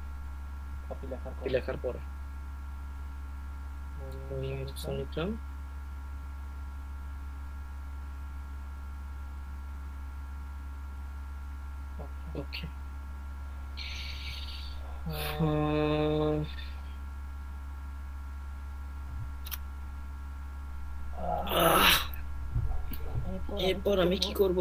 কপি লেখার পরে লোরিয়াম ইপস লিখলাম। ওকে, এরপর আমি কি করব?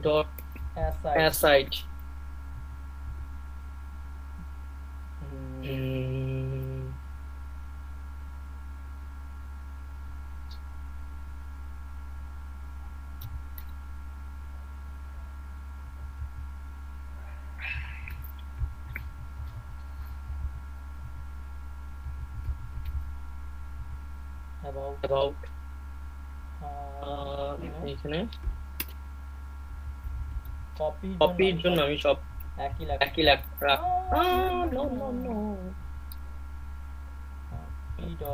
dot aside about এখানে কপির জন্য আমি সব একই রাখ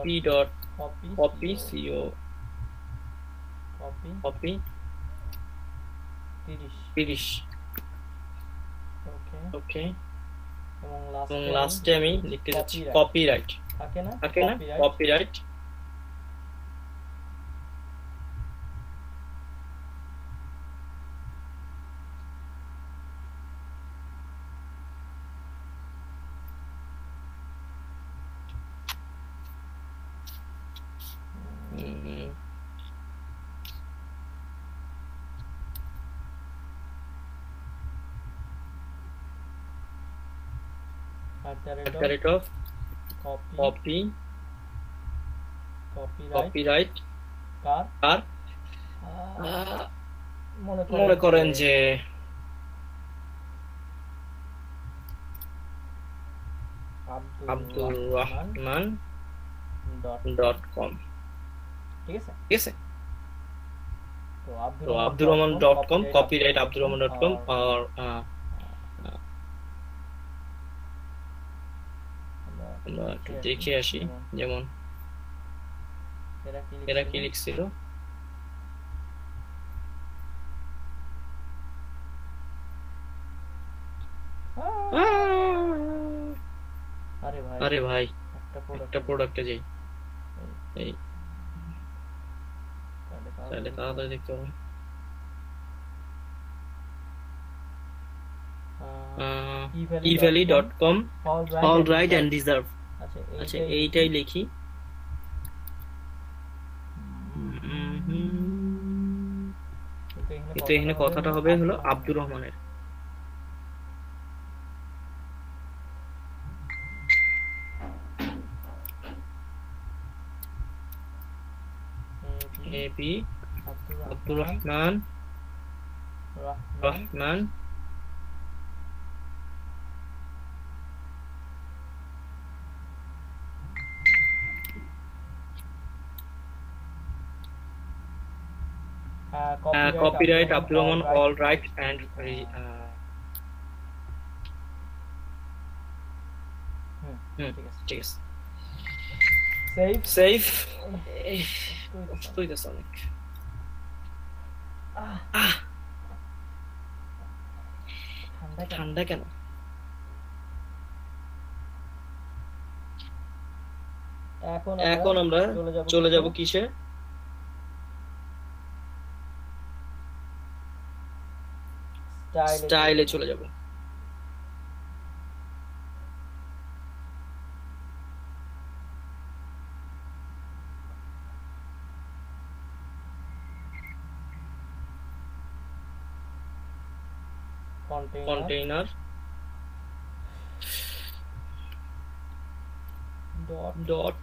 p dot copy copy 30 ওকে। এবং লাস্টে আমি লিখতে যাচ্ছি কপিরাইট, থাকে না কপিরাইট। of copy copyright কার মনে করেন যে abdulrahman.com, ঠিক আছে। তো abdulrahman.com, copyright abdulrahman.com और আমরা দেখে আসি, যেমন এরা কি লিখছিল। আরে ভাই একটা প্রোডাক্টে যাই, এই তাহলে তাড়াতাড়ি দেখতে হবে। evally.com all right and deserve, আচ্ছা এইটাই লিখি। কিন্তু এখানে কথাটা হবে হলো আব্দুর রহমানের। AB Abdur Rahman copyright Abdul Rahman all right and ঠিক আছে সেভ কষ্ট অনেক। ঠান্ডা কেন? এখন আমরা চলে যাব কিসে? স্টাইলে চলে যাব। container dot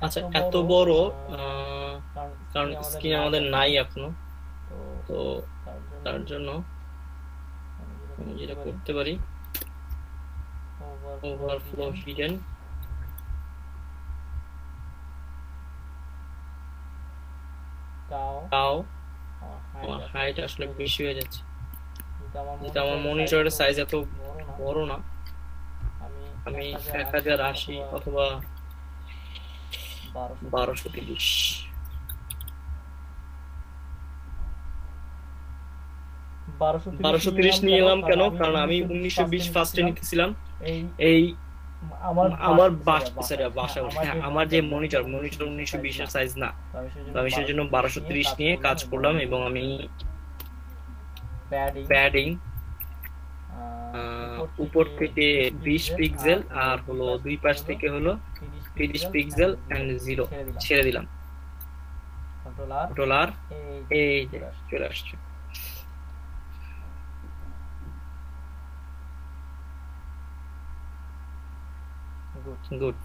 আচ্ছা এত বড় কারণ স্ক্রিন আমাদের নাই এখনো, তো তার জন্য আমি যেটা করতে পারি ওভারফ্লো হিডেন তাও আমার হাইট আসলে বেশি হয়ে যাচ্ছে, যেটা আমার মনিটরের সাইজ এত বড় না। আমি 1080 অথবা 1230 1230 নিয়ে এলাম কেন? কারণ আমি 1920 ফার্স্টে নিতেছিলাম। এই আমার বাসা আমার যে মনিটর 1920 এর সাইজ না, আমি সেজন্য 1230 নিয়ে কাজ করলাম এবং আমি প্যাডিং উপর থেকে 20 পিক্সেল আর হলো দুই পাশ থেকে হলো 30 পিক্সেল এন্ড 0 ছেড়ে দিলাম। কন্ট্রোলার এই যে চলে আসছে। গুড।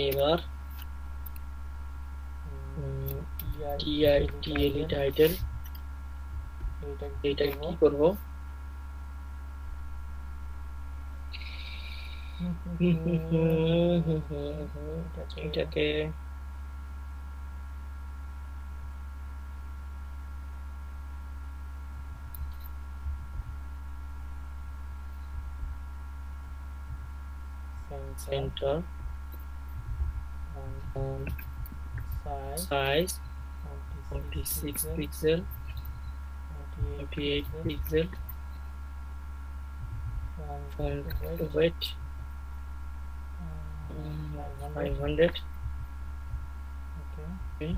এবার TITL টাইটেল এইটা কি করব এটাকে center size 46 pixel 48 pixel font weight 500 okay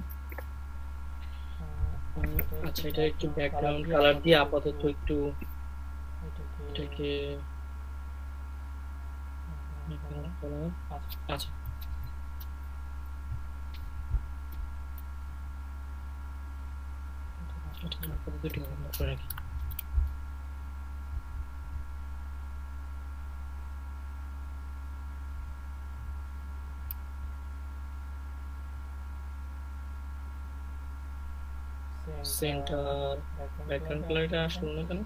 আচ্ছা এটা একটু ব্যাকগ্রাউন্ড কালার দিয়ে আপাতত একটু এটাকে আচ্ছা সেন্টার ব্যাকগ্রাউন্ড কালারটা আসলো না কেন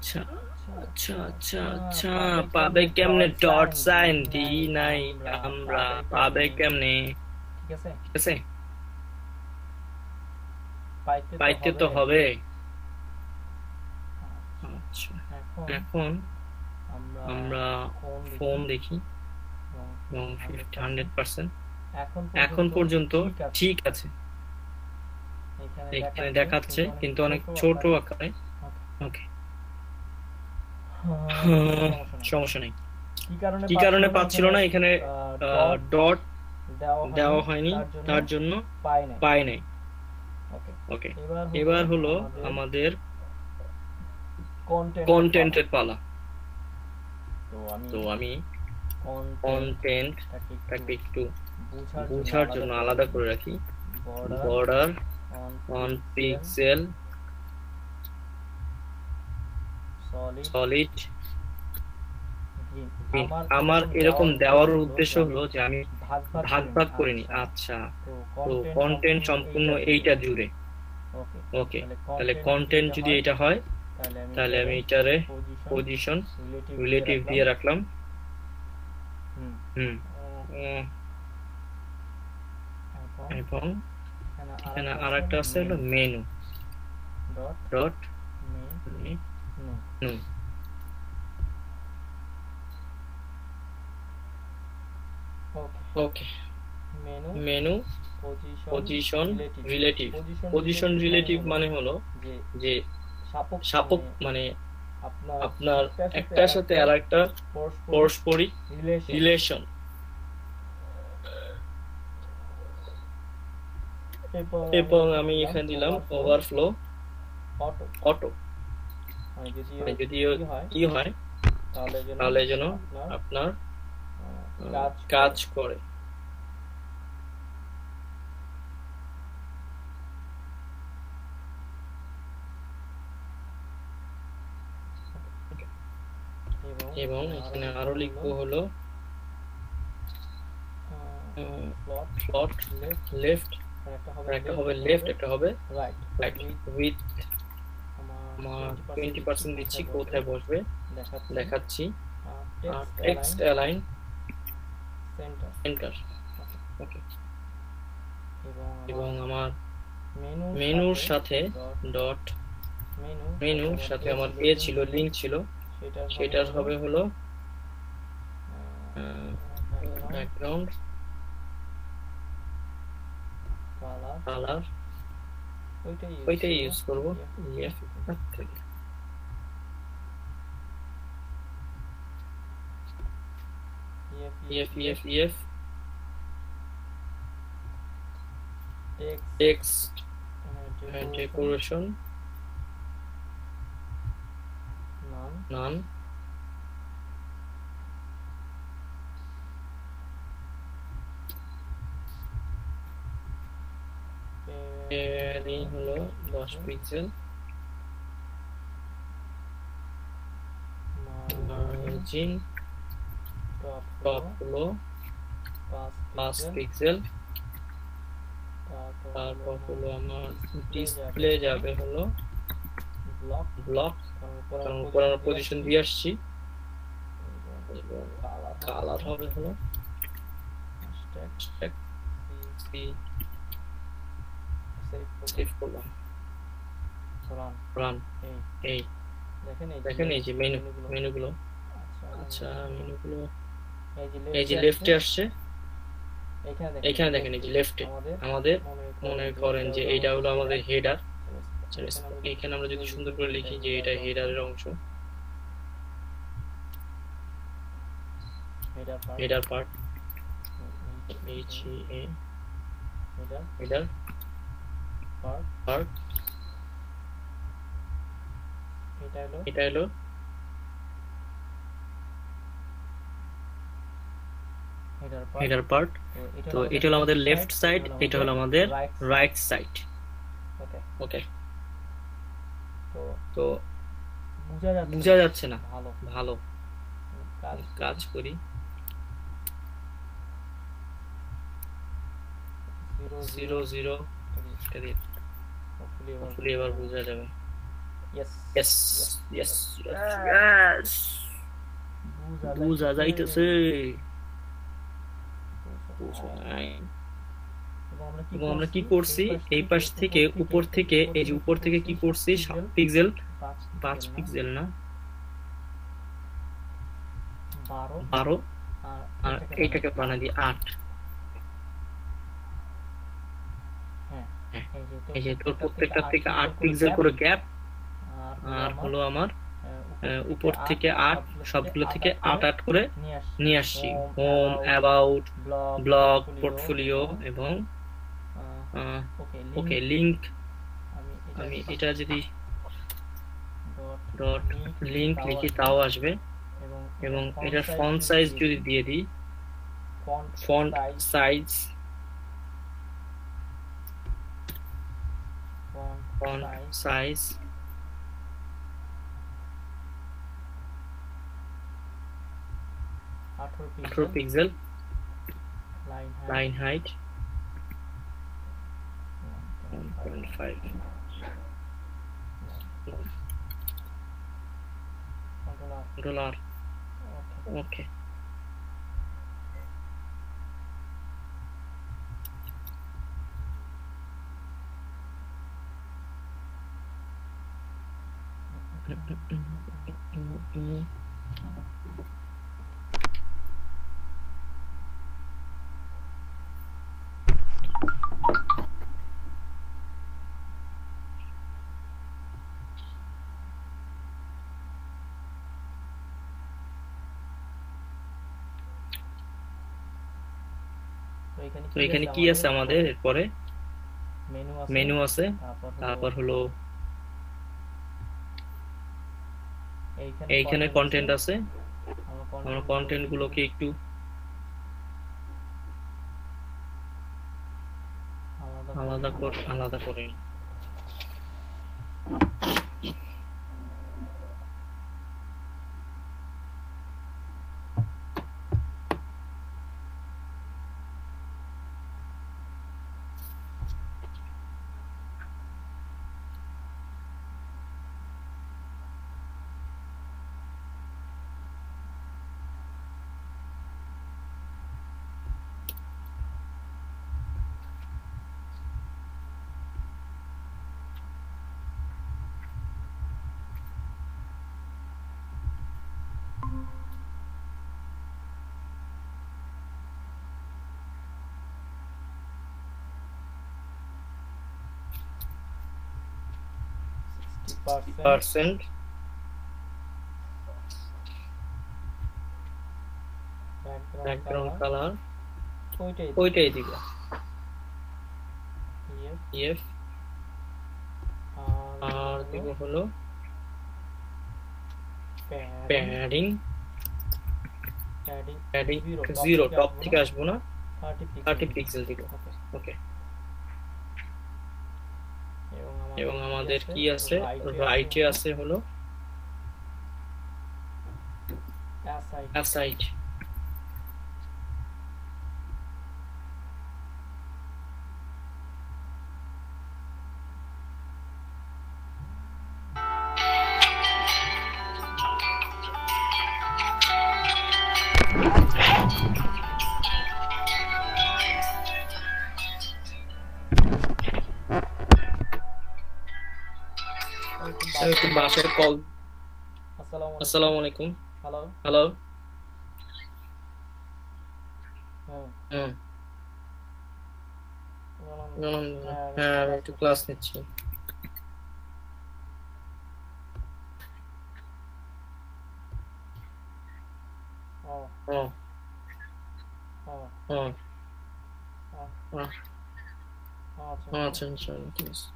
আচ্ছা আচ্ছা আচ্ছা আচ্ছা পাবে কেমনে ডট সাইন দি নাই আমরা পাবে কেমনে ঠিক আছে ঠিক আছে পাইতে তো হবে আচ্ছা এখন আমরা ফোন দেখি 100% এখন পর্যন্ত ঠিক আছে এখানে দেখাচ্ছে কিন্তু অনেক ছোট আকারে ওকে সমস্যা নেই কি কারণে পাচ্ছিল না এখানে ডট দেওয়া হয়নি তার জন্য পাই নাই ওকে এবার হলো আমাদের কন্টেন্টের পালা তো আমি কন্টেন্টটাকে একটু বোঝার জন্য আলাদা করে রাখি বর্ডার অন পিক্সেল সলিড আমার এরকম দেওয়ার উদ্দেশ্য হলো যে আমি ভাগ করিনি আচ্ছা তো কন্টেন্ট সম্পূর্ণ এইটা জুড়ে ওকে তাহলে কন্টেন্ট যদি এটা হয় তাহলে আমি এটারে পজিশন রিলেটিভ দিয়ে রাখলাম এবং এখানে আরেকটা আছে হলো মেনু ডট ওকে মেনু পজিশন রিলেটিভ মানে হলো যে সাপোক মানে আপনার একটার সাথে আরেকটা পরস্পরিক রিলেশন এবং আমি এখানে দিলাম ওভারফ্লো অটো যদি কি হয় তাহলে যেন আপনার কাজ করে এবং এখানে আরো লিখবো হলো প্লট লেফট একটা হবে লেফট একটা হবে রাইট উইথ আমার 20% দিচ্ছি কোথায় বসবে দেখাচ্ছি টেক্সট অ্যালাইন সেন্টার ওকে এবং আমার মেনুর সাথে ডট মেনুর সাথে আমার এ ছিল লিংক ছিল সেটার হবে হলো ব্যাকগ্রাউন্ড কালার ওইটাই ইউজ করব EF EF text and decoration none padding হলো 10 পিক্সেল margin top হলো 5 পিক্সেল তারপর হলো আমার ডিসপ্লে যাবে হলো ব্লক কারণ উপর আমরা পজিশন দিয়ে আসছি কালার হবে হলো সেভ করলাম রান এই দেখেন এই যে মেনুগুলো আচ্ছা মেনুগুলো এই যে লেফটে আসছে এখানে দেখেন এই যে লেফটে আমাদের মনে করেন যে এইটা হলো আমাদের হেডার এখানে আমরা যদি সুন্দর করে লিখি যে এটা হেডারের অংশ হেডার পার্ট হেডার পার্ট এটা হলো হেডার পার্ট তো এটা হলো আমাদের লেফট সাইড এটা হলো আমাদের রাইট সাইড ওকে তো বোঝা যাচ্ছে না ভালো কাজ করি 0 hopefully এবার বোঝা যাবে yes বোঝা যাইতেছে এবং আমরা কি করছি এই পাশ থেকে উপর থেকে এই যে উপর থেকে কি করছি 7 পিক্সেল 5 পিক্সেল না 12 আর এইটাকে বানা দিই 8 এই যে তোর প্রত্যেকটা থেকে 8 পিক্সেল করে গ্যাপ আর হলো আমার উপর থেকে 8 সবগুলো থেকে 8 করে নিয়ে আসছি হোম অ্যাবাউট ব্লগ পোর্টফোলিও এবং ওকে লিংক আমি এটা যদি ডট লিংক লিখি তাও আসবে এবং এটার ফন্ট সাইজ যদি দিয়ে দিই font size 18 pixel line height 1.5 $. Okay. তো এখানে কি আছে আমাদের এরপরে মেনু আছে তারপর হলো এইখানে কন্টেন্ট আছে আমরা কন্টেন্ট গুলোকে একটু আলাদা করে পার্সেন্ট ব্যাকগ্রাউন্ড কালার ওইটাই দিব ইয়েস আর দিব হলো প্যাডিং 0 টপ থেকে আসবো না 30 পিক্সেল দিব ওকে এবং আমাদের কি আছে রাইটে আছে হলো অ্যাসাইড একটু বাসার কল আসসালামু আলাইকুম হ্যালো হ্যাঁ আমি একটু ক্লাস নিচ্ছি আচ্ছা ইনশাআল্লাহ ঠিক আছে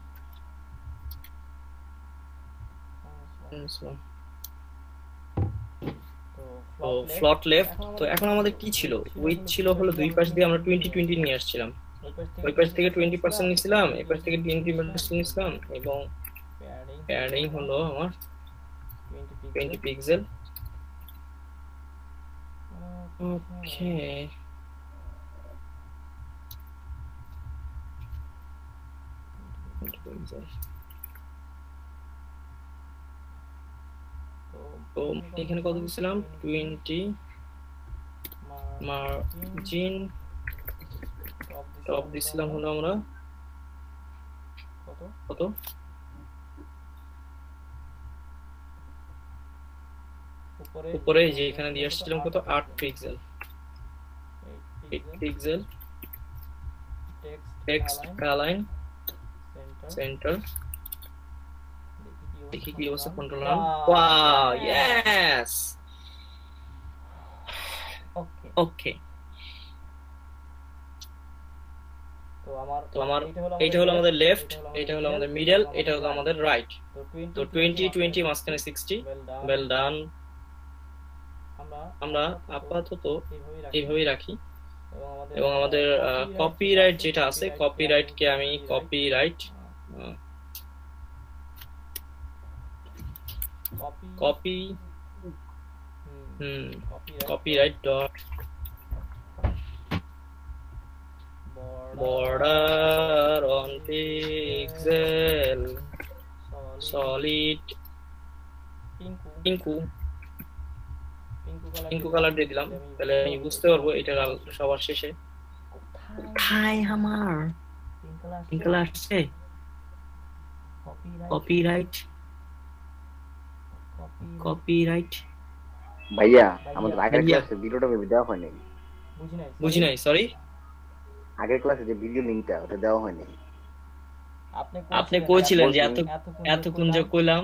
তো ফ্লট লেফট তো এখন আমাদের কি ছিল উইথ ছিল হলো দুই পাশ দিয়ে আমরা 20 নিয়ে আসছিলাম ওই পাশ থেকে 20% নিছিলাম এই পাশ থেকে 20% নিছিলাম এবং প্যাডিং হলো আমার 20 পিক্সেল ওকে তো এখানে কত দিছিলাম 20 মার্জিন টপ দিছিলাম হলো আমরা কত উপরে যে এখানে দিয়ে আসছিলাম কত 8 pixel 8 pixel text align centre দেখি কি অবস্থা control run wow yes okay তো আমার এইটা হলো আমাদের লেফট এটা হলো আমাদের মিডল এটা হলো আমাদের রাইট তো 20 মাঝখানে 60 ওয়েল ডান আমরা আপাতত এইভাবেই রাখি এবং আমাদের কপিরাইট যেটা আছে কপিরাইট কে আমি copyright copyright dot border on pixel solid Pinku colour দিয়ে দিলাম তাহলে আমি বুঝতে পারবো এটা সবার শেষে কোথায় আমার পিঙ্ক কালার আসছে কপিরাইট ভাইয়া আমাদের আগের ক্লাসে ভিডিওটা দেওয়া হয়নি বুঝি নাই সরি আগের ক্লাসে যে ভিডিও লিংকটা ওটা দেওয়া হয়নি আপনি কইছিলেন যে এতক্ষণ যে কইলাম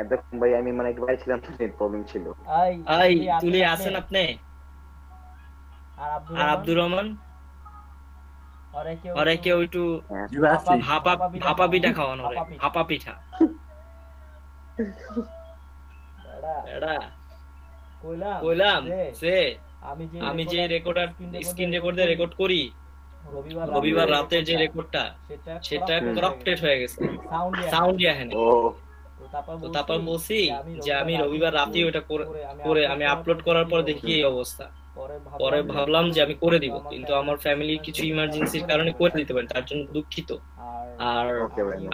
এতক্ষণ ভাই আমি মানে একবার ছিলাম নেট প্রবলেম ছিল আই তুলি আছেন আপনি আর আব্দুর রহমান আরে কেউ একটু ভাপা পিঠা খাওয়ানো রে ভাপা পিঠা কইলাম সে আমি যে রেকর্ডার স্ক্রিন রেকর্ডে রেকর্ড করি রবিবার রাতে যে রেকর্ডটা সেটা করাপ্টেড হয়ে গেছে সাউন্ড ইয়াহেনে তো তারপর বলছি যে আমি রবিবার রাতে ওটা করে আমি আপলোড করার পর দেখি এই অবস্থা পরে ভাবলাম যে আমি করে দিব কিন্তু আমার ফ্যামিলির কিছু ইমার্জেন্সির কারণে করে দিতে পারি তার জন্য দুঃখিত আর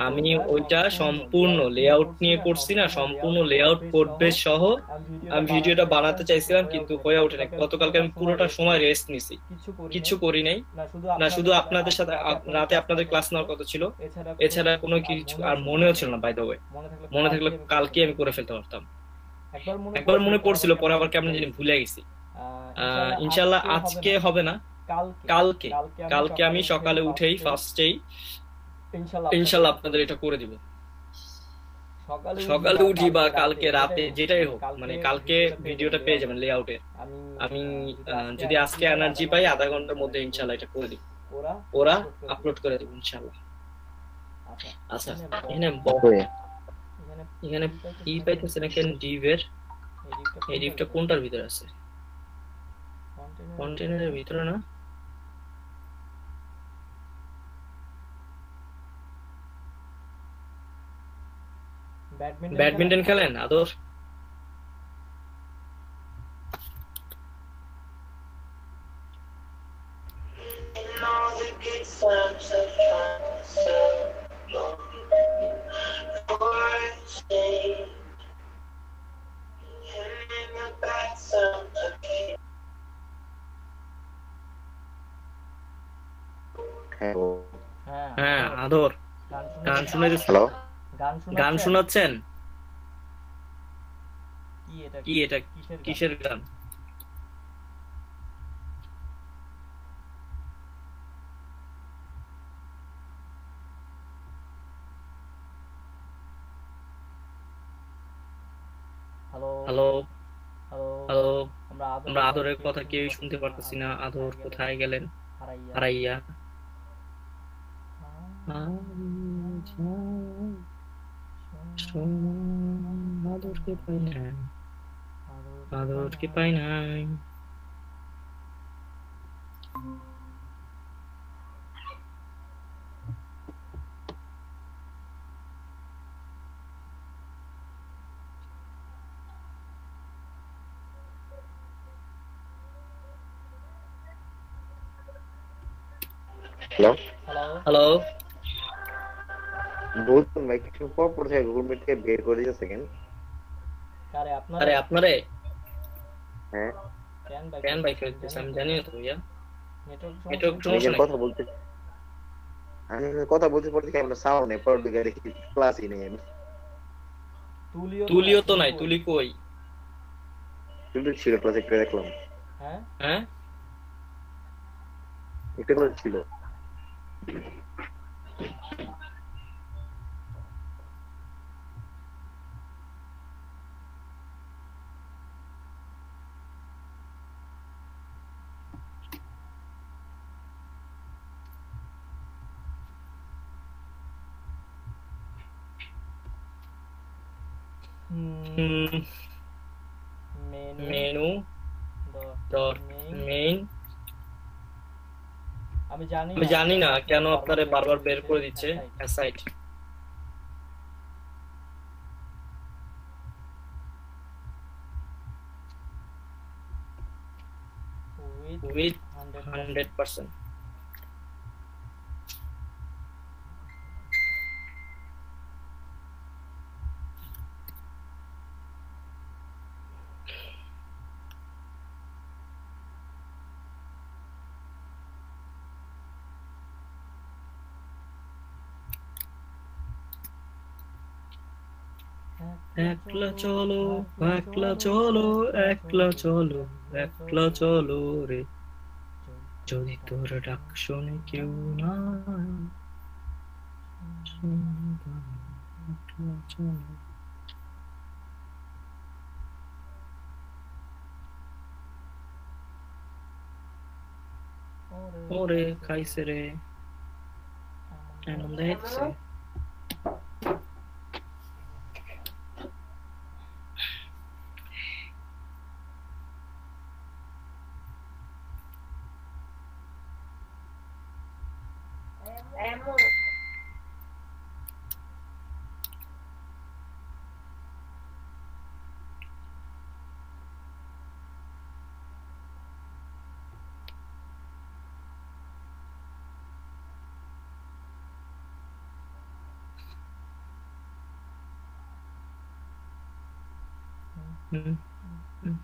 আমি ওইটা সম্পূর্ণ লেআউট নিয়ে করছি না সম্পূর্ণ লেআউট কোড বেস সহ আমি ভিডিওটা বানাতে চাইছিলাম কিন্তু হয়ে ওঠে না গতকালকে আমি পুরোটা সময় রেস্ট নিছি কিছু করি নাই না শুধু আপনাদের সাথে রাতে আপনাদের ক্লাস নেওয়ার কথা ছিল এছাড়া কোনো কিছু আর মনেও ছিল না বাই দ্য ওয়ে মনে থাকলে কালকে আমি করে ফেলতে পারতাম একবার মনে পড়ছিল পরে আবার কেমন জানি ভুলে গেছি ইনশাআল্লাহ আজকে হবে না কালকে আমি সকালে উঠেই ফার্স্টেই ইনশাআল্লাহ আপনাদের এটা করে দিব সকালে উঠি বা কালকে রাতে যেটাই হোক, মানে কালকে ভিডিওটা পেয়ে যাবেন লেআউটের। আমি যদি আজকে এনার্জি পাই আধা ঘন্টার মধ্যে ইনশাল্লাহ এটা করে দিব, ওরা আপলোড করে দিব ইনশাল্লাহ। আচ্ছা এখানে এখানে ই পাইতেছে না কেন ডিভের? এই ডিভটা কোনটার ভিতরে আছে? কন্টেনারের ভিতরে না? ব্যাডমিন্টন খেলেন আদর? হ্যাঁ আদর, গান শুনে হ্যালো, গান শোনাচ্ছেন? কি এটা কিসের গান? হ্যালো হ্যালো, আমরা আদরের কথা কেউই শুনতে পারতেছি না। আদর কোথায় গেলেন হারাইয়া? আদরকে পাই নাই, আদরকে পাই নাই। হ্যালো, হ্যালো, বলুন ভাই, কিছু পর পর থেকে গুগল মিট থেকে বের করে দিয়েছে সেকেন্ড। আরে আপনারে হ্যাঁ, কেন বাইক করতেছে আমি জানি না তো ভাইয়া। নেটওয়ার্ক আমি সমস্যা এখানে কথা বলতে পড়তে কি আমরা সাউন্ড নেই, পর দিকে দেখি ক্লাসই নেই। আমি তুলিও তো নাই, তুলি কই? কিন্তু ছিল ক্লাস একটা দেখলাম, হ্যাঁ একটা ক্লাস ছিল। Menu dot main. আমি জানি না কেন আপনারা বারবার বের করে দিচ্ছে অ্যাসাইড। উইথ 100%। একলা চলো একলা চলো একলা চলো একলা চলো রে, যদি তোর ডাক শোনে কেউ না। একলা চলো। ওরে খাইছে রে, এমন দেখছে। হুম হুম।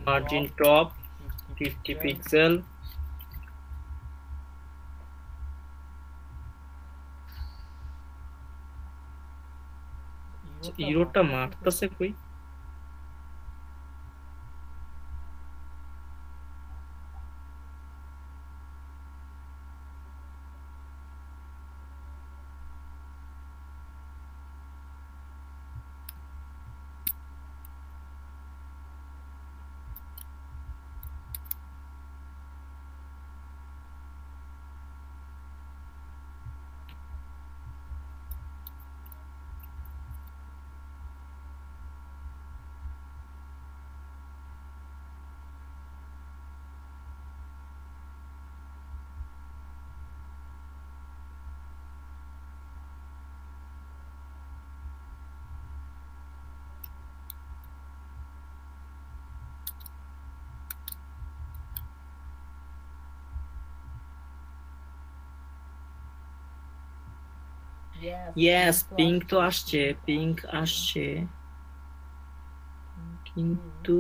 margin top 50 pixel, ইরোটা মারতেছে কই? Yes, পিঙ্ক তো আসছে, পিঙ্ক আসছে, কিন্তু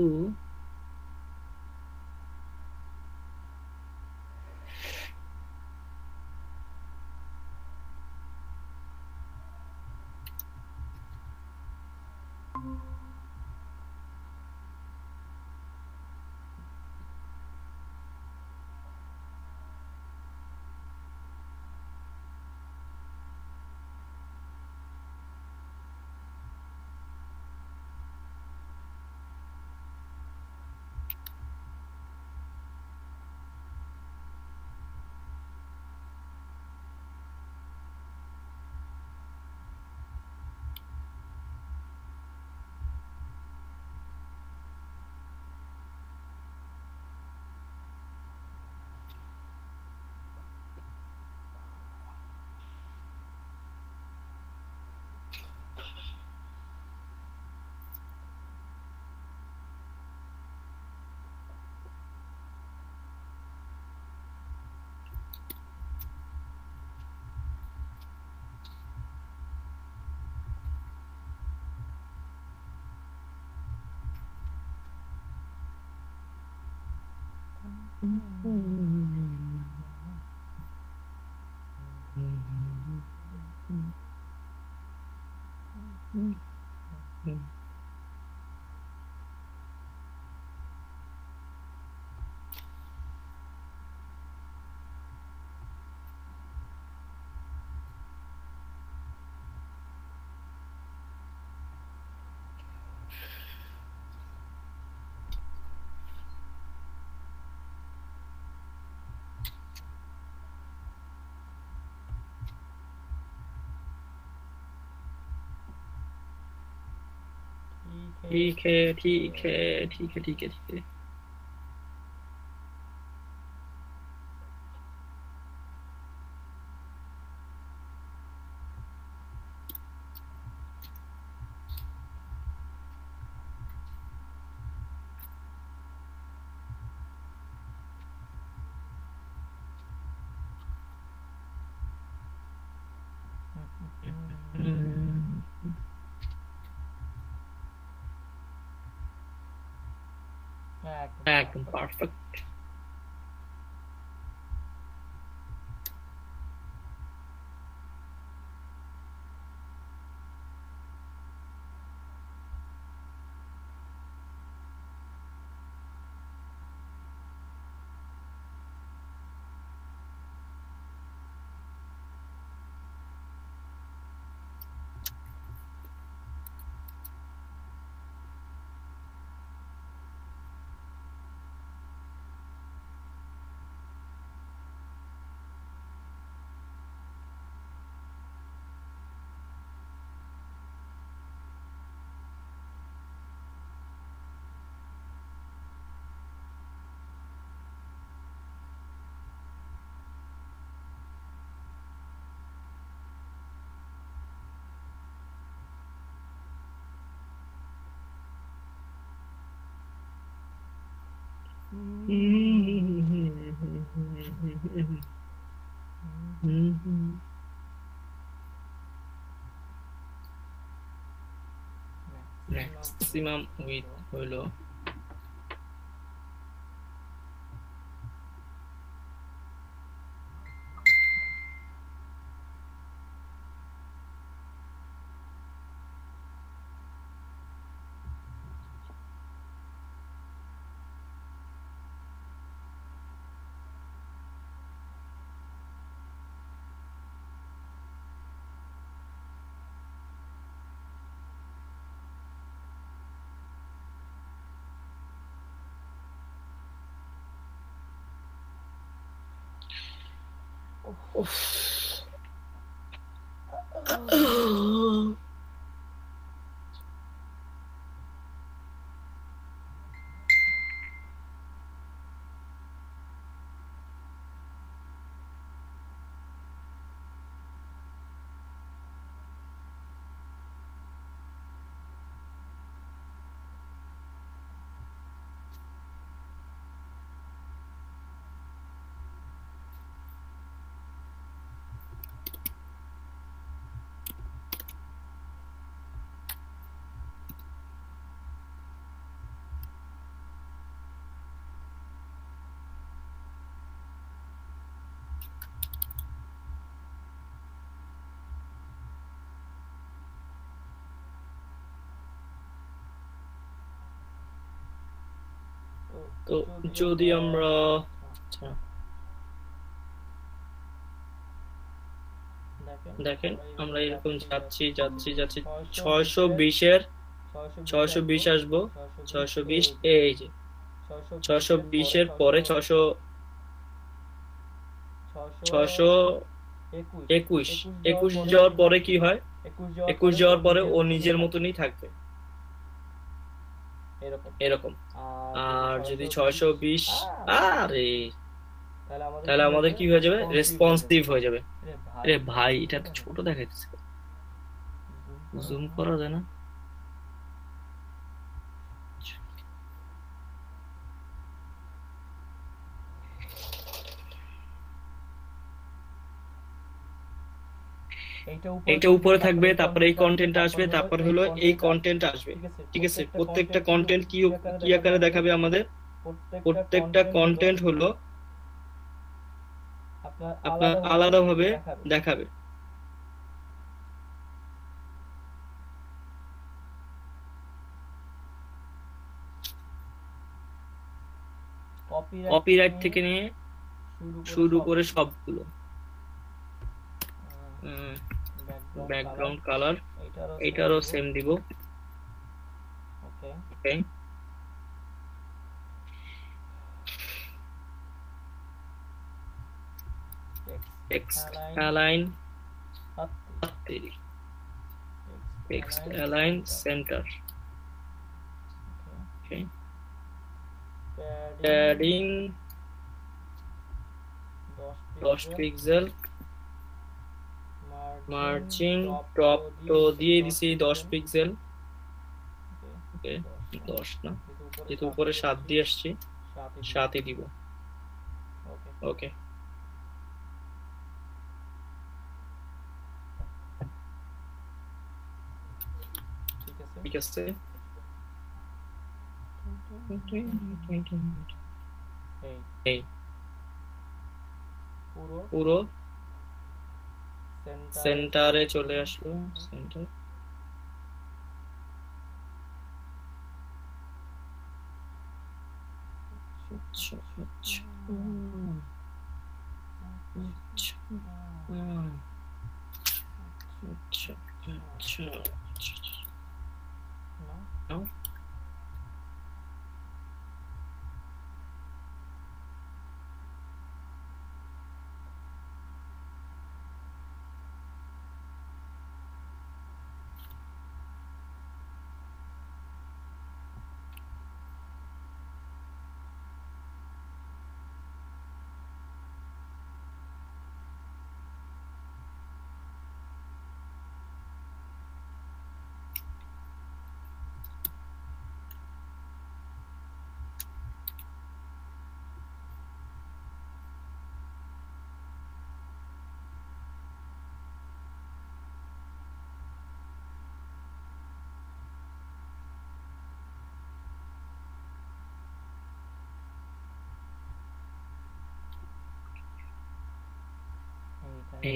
ठीक है ठीक है ठीक है ठीक है ठीक है। একদম পারফেক্ট। ম্যাক্সিমাম উইথ হইলো তো যদি আমরা দেখেন আমরা এরকম যাচ্ছি 620 আসবো, 620 এই যে 620 পরে 621 যাওয়ার পরে কি হয়, 21 যাওয়ার পরে ও নিজের মতনই থাকবে এরকম। আর যদি 620 আরে তাহলে আমাদের কি হয়ে যাবে, রেসপন্সিভ হয়ে যাবে। আরে ভাই এটা তো ছোট দেখাইতেছে, জুম করা যায় না? এইটা উপরে থাকবে, তারপরে এই কন্টেন্ট আসবে, তারপর হলো এই কন্টেন্ট আসবে। ঠিক আছে, প্রত্যেকটা কন্টেন্ট কি কি আকারে দেখাবে আমাদের, প্রত্যেকটা কন্টেন্ট হলো আপনার আলাদাভাবে দেখাবে। কপিরাইট থেকে নিয়ে শুরু করে সবগুলো, ব্যাকগ্রাউন্ড কালার এটারও সেম দিব। Okay, text align, text align centre. Okay, padding 10 pixel, margin top তো দিয়ে দিছি 10 পিক্সেল। ওকে 10 না, যেহেতু উপরে 7 দিয়ে আসছি 7ই দিব। ওকে, ঠিক আছে। এই পুরো সেন্টারে চলে আসলো, সেন্টার। আচ্ছা আচ্ছা আচ্ছা আচ্ছা আচ্ছা,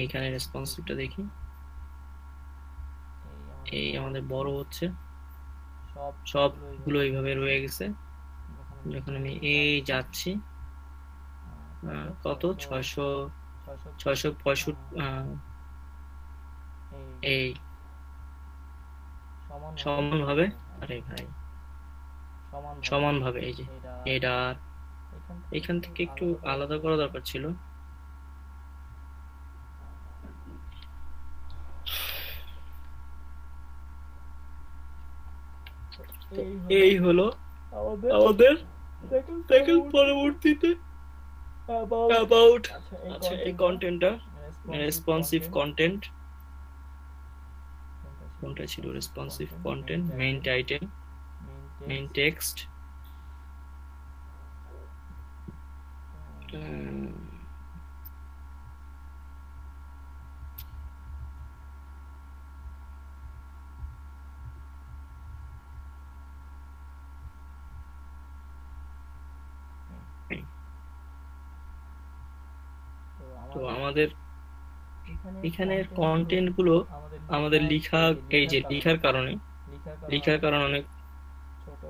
এইখানে রেসপন্সিভটা দেখি, এই আমাদের বড় হচ্ছে, সবগুলো এইভাবে রয়ে গেছে। যখন আমি এই যাচ্ছি কত 665 এই সমান ভাবে, আরে ভাই সমান ভাবে এই যে এটা এখান থেকে একটু আলাদা করা দরকার ছিল। এই হলো আমাদের আমাদের দেখুন দেখেন পরবর্তীতে অ্যাবাউট আচ্ছা এই এই কন্টেন্টটা কন্টেন্টটা রেসপন্সিভ রেসপন্সিভ কন্টেন্ট কোনটা কোনটা ছিল ছিল responsive responsive content content main title main text তো আমাদের এখানের কন্টেন্ট গুলো আমাদের লিখা এই যে লিখার কারণে অনেক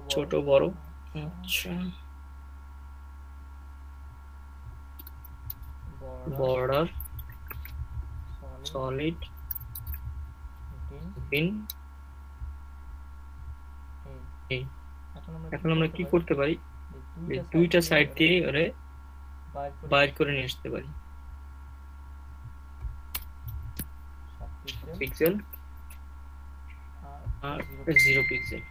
ছোট বড় আচ্ছা বর্ডার সলিড ইন এই এখন আমরা কি করতে পারি যে দুইটা সাইড দিয়ে ওরে বাইর করে নিয়ে আসতে পারি পিক্সেল আর 0 পিক্সেল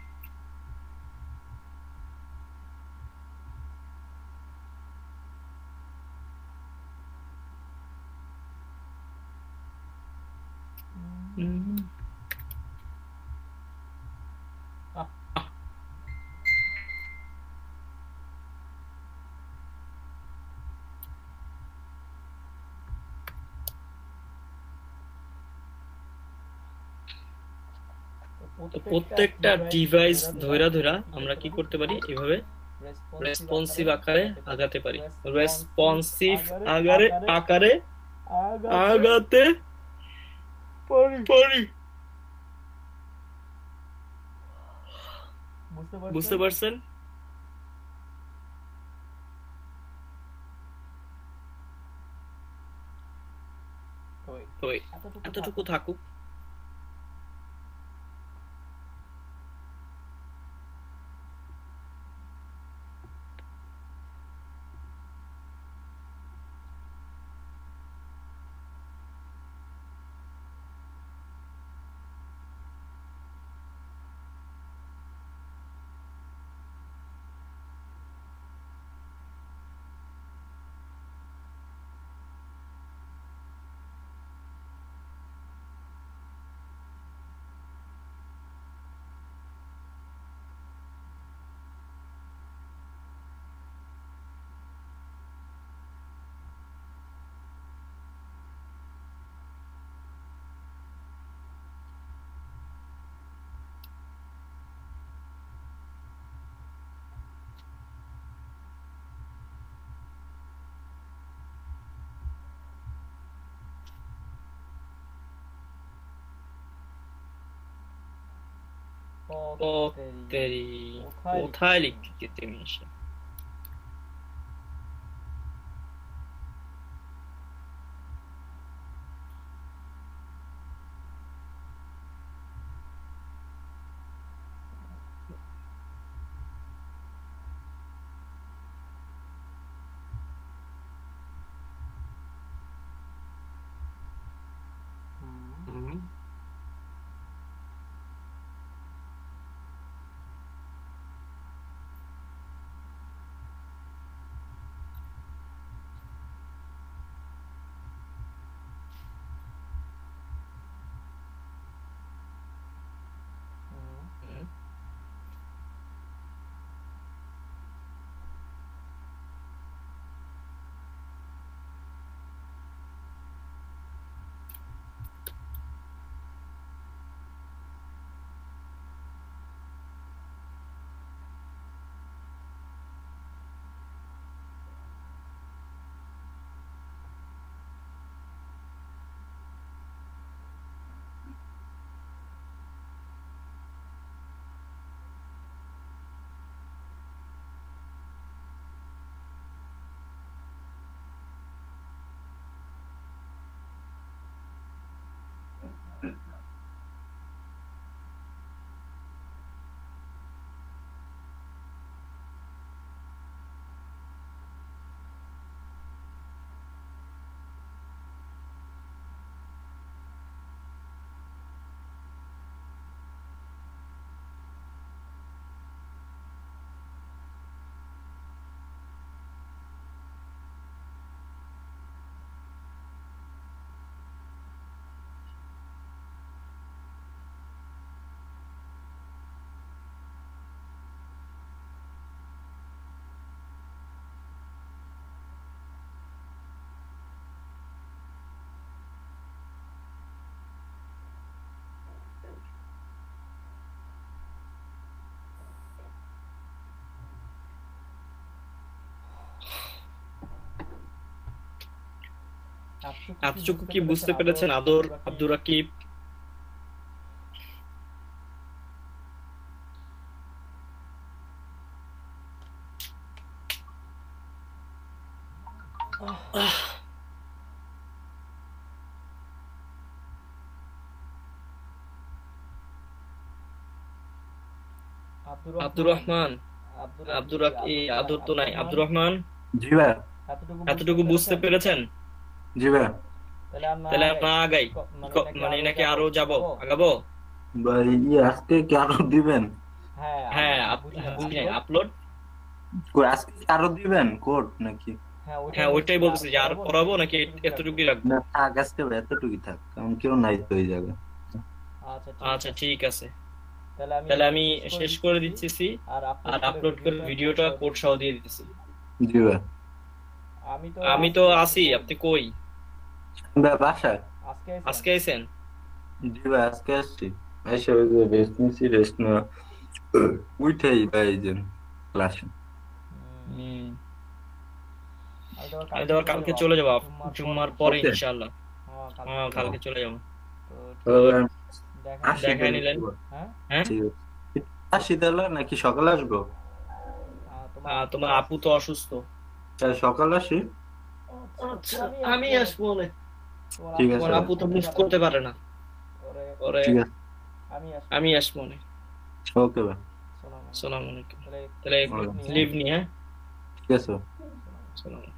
প্রত্যেকটা ডিভাইস ধইরা আমরা কি করতে পারি এভাবে রেসপন্সিভ আকারে আগাতে পারি রেসপন্সিভ আকারে আগাতে পারি বুঝতে পারছেন তো এতটুকু থাকুক কোথায় লিখতে মিশে এতটুকু কি বুঝতে পেরেছেন আদর আব্দুর রাকিব? আব্দুর রহমান, আদর তো নাই, আব্দুর রহমান, জি ভাই। এতটুকু বুঝতে পেরেছেন? জি ভাই। তাহলে আমরা আগাই, মানে নাকি আরো আগাবো? ভাই আজকে কি আরো দিবেন? হ্যাঁ, বুঝি নাই, আপলোড। আজকে কি আরো দিবেন কোড নাকি? হ্যাঁ, ওইটাই বলতেছি যে আরো পড়াবো নাকি এতটুকুই রাখবো? না থাক, আজকে ভাই এতটুকুই থাক, কারণ কেউ নাই তো এই জায়গায়। আচ্ছা ঠিক আছে, তাহলে আমি শেষ করে দিচ্ছি আর আপলোড করে ভিডিওটা কোড সহ দিয়ে দিতেছি। জি ভাই। আমি তো আছি, আপনি কই? ভাই বাসায়। আজকে আইছেন? জি ভাই আজকে আসছি। এসে ওই যে রেস্ট নিচ্ছি, রেস্ট না উঠেই ভাই এই যে ক্লাসে। আমি তো আবার কালকে চলে যাবো, জুম্মার পরে ওকে। ইনশাআল্লাহ। হ্যাঁ, কালকে চলে যাবো। আসি দেখাই তাহলে। নিলেন। হ্যাঁ, ঠিক আছে। আসি তাহলে নাকি সকালে আসবো? তোমার আপু তো অসুস্থ। তাহলে সকালে আসি। আচ্ছা, আমি আসবো না। ঠিক আছে তোমার ভাই। আপু তো মুভ করতে পারে না, ওরে ঠিক আছে। আমি আসবো না। ওকে ভাই। আসসালামু আলাইকুম। তাহলে ওয়ালাইকুম। লিভ নি, হ্যাঁ। ঠিক আছে ভাই। আসসালামু আলাইকুম।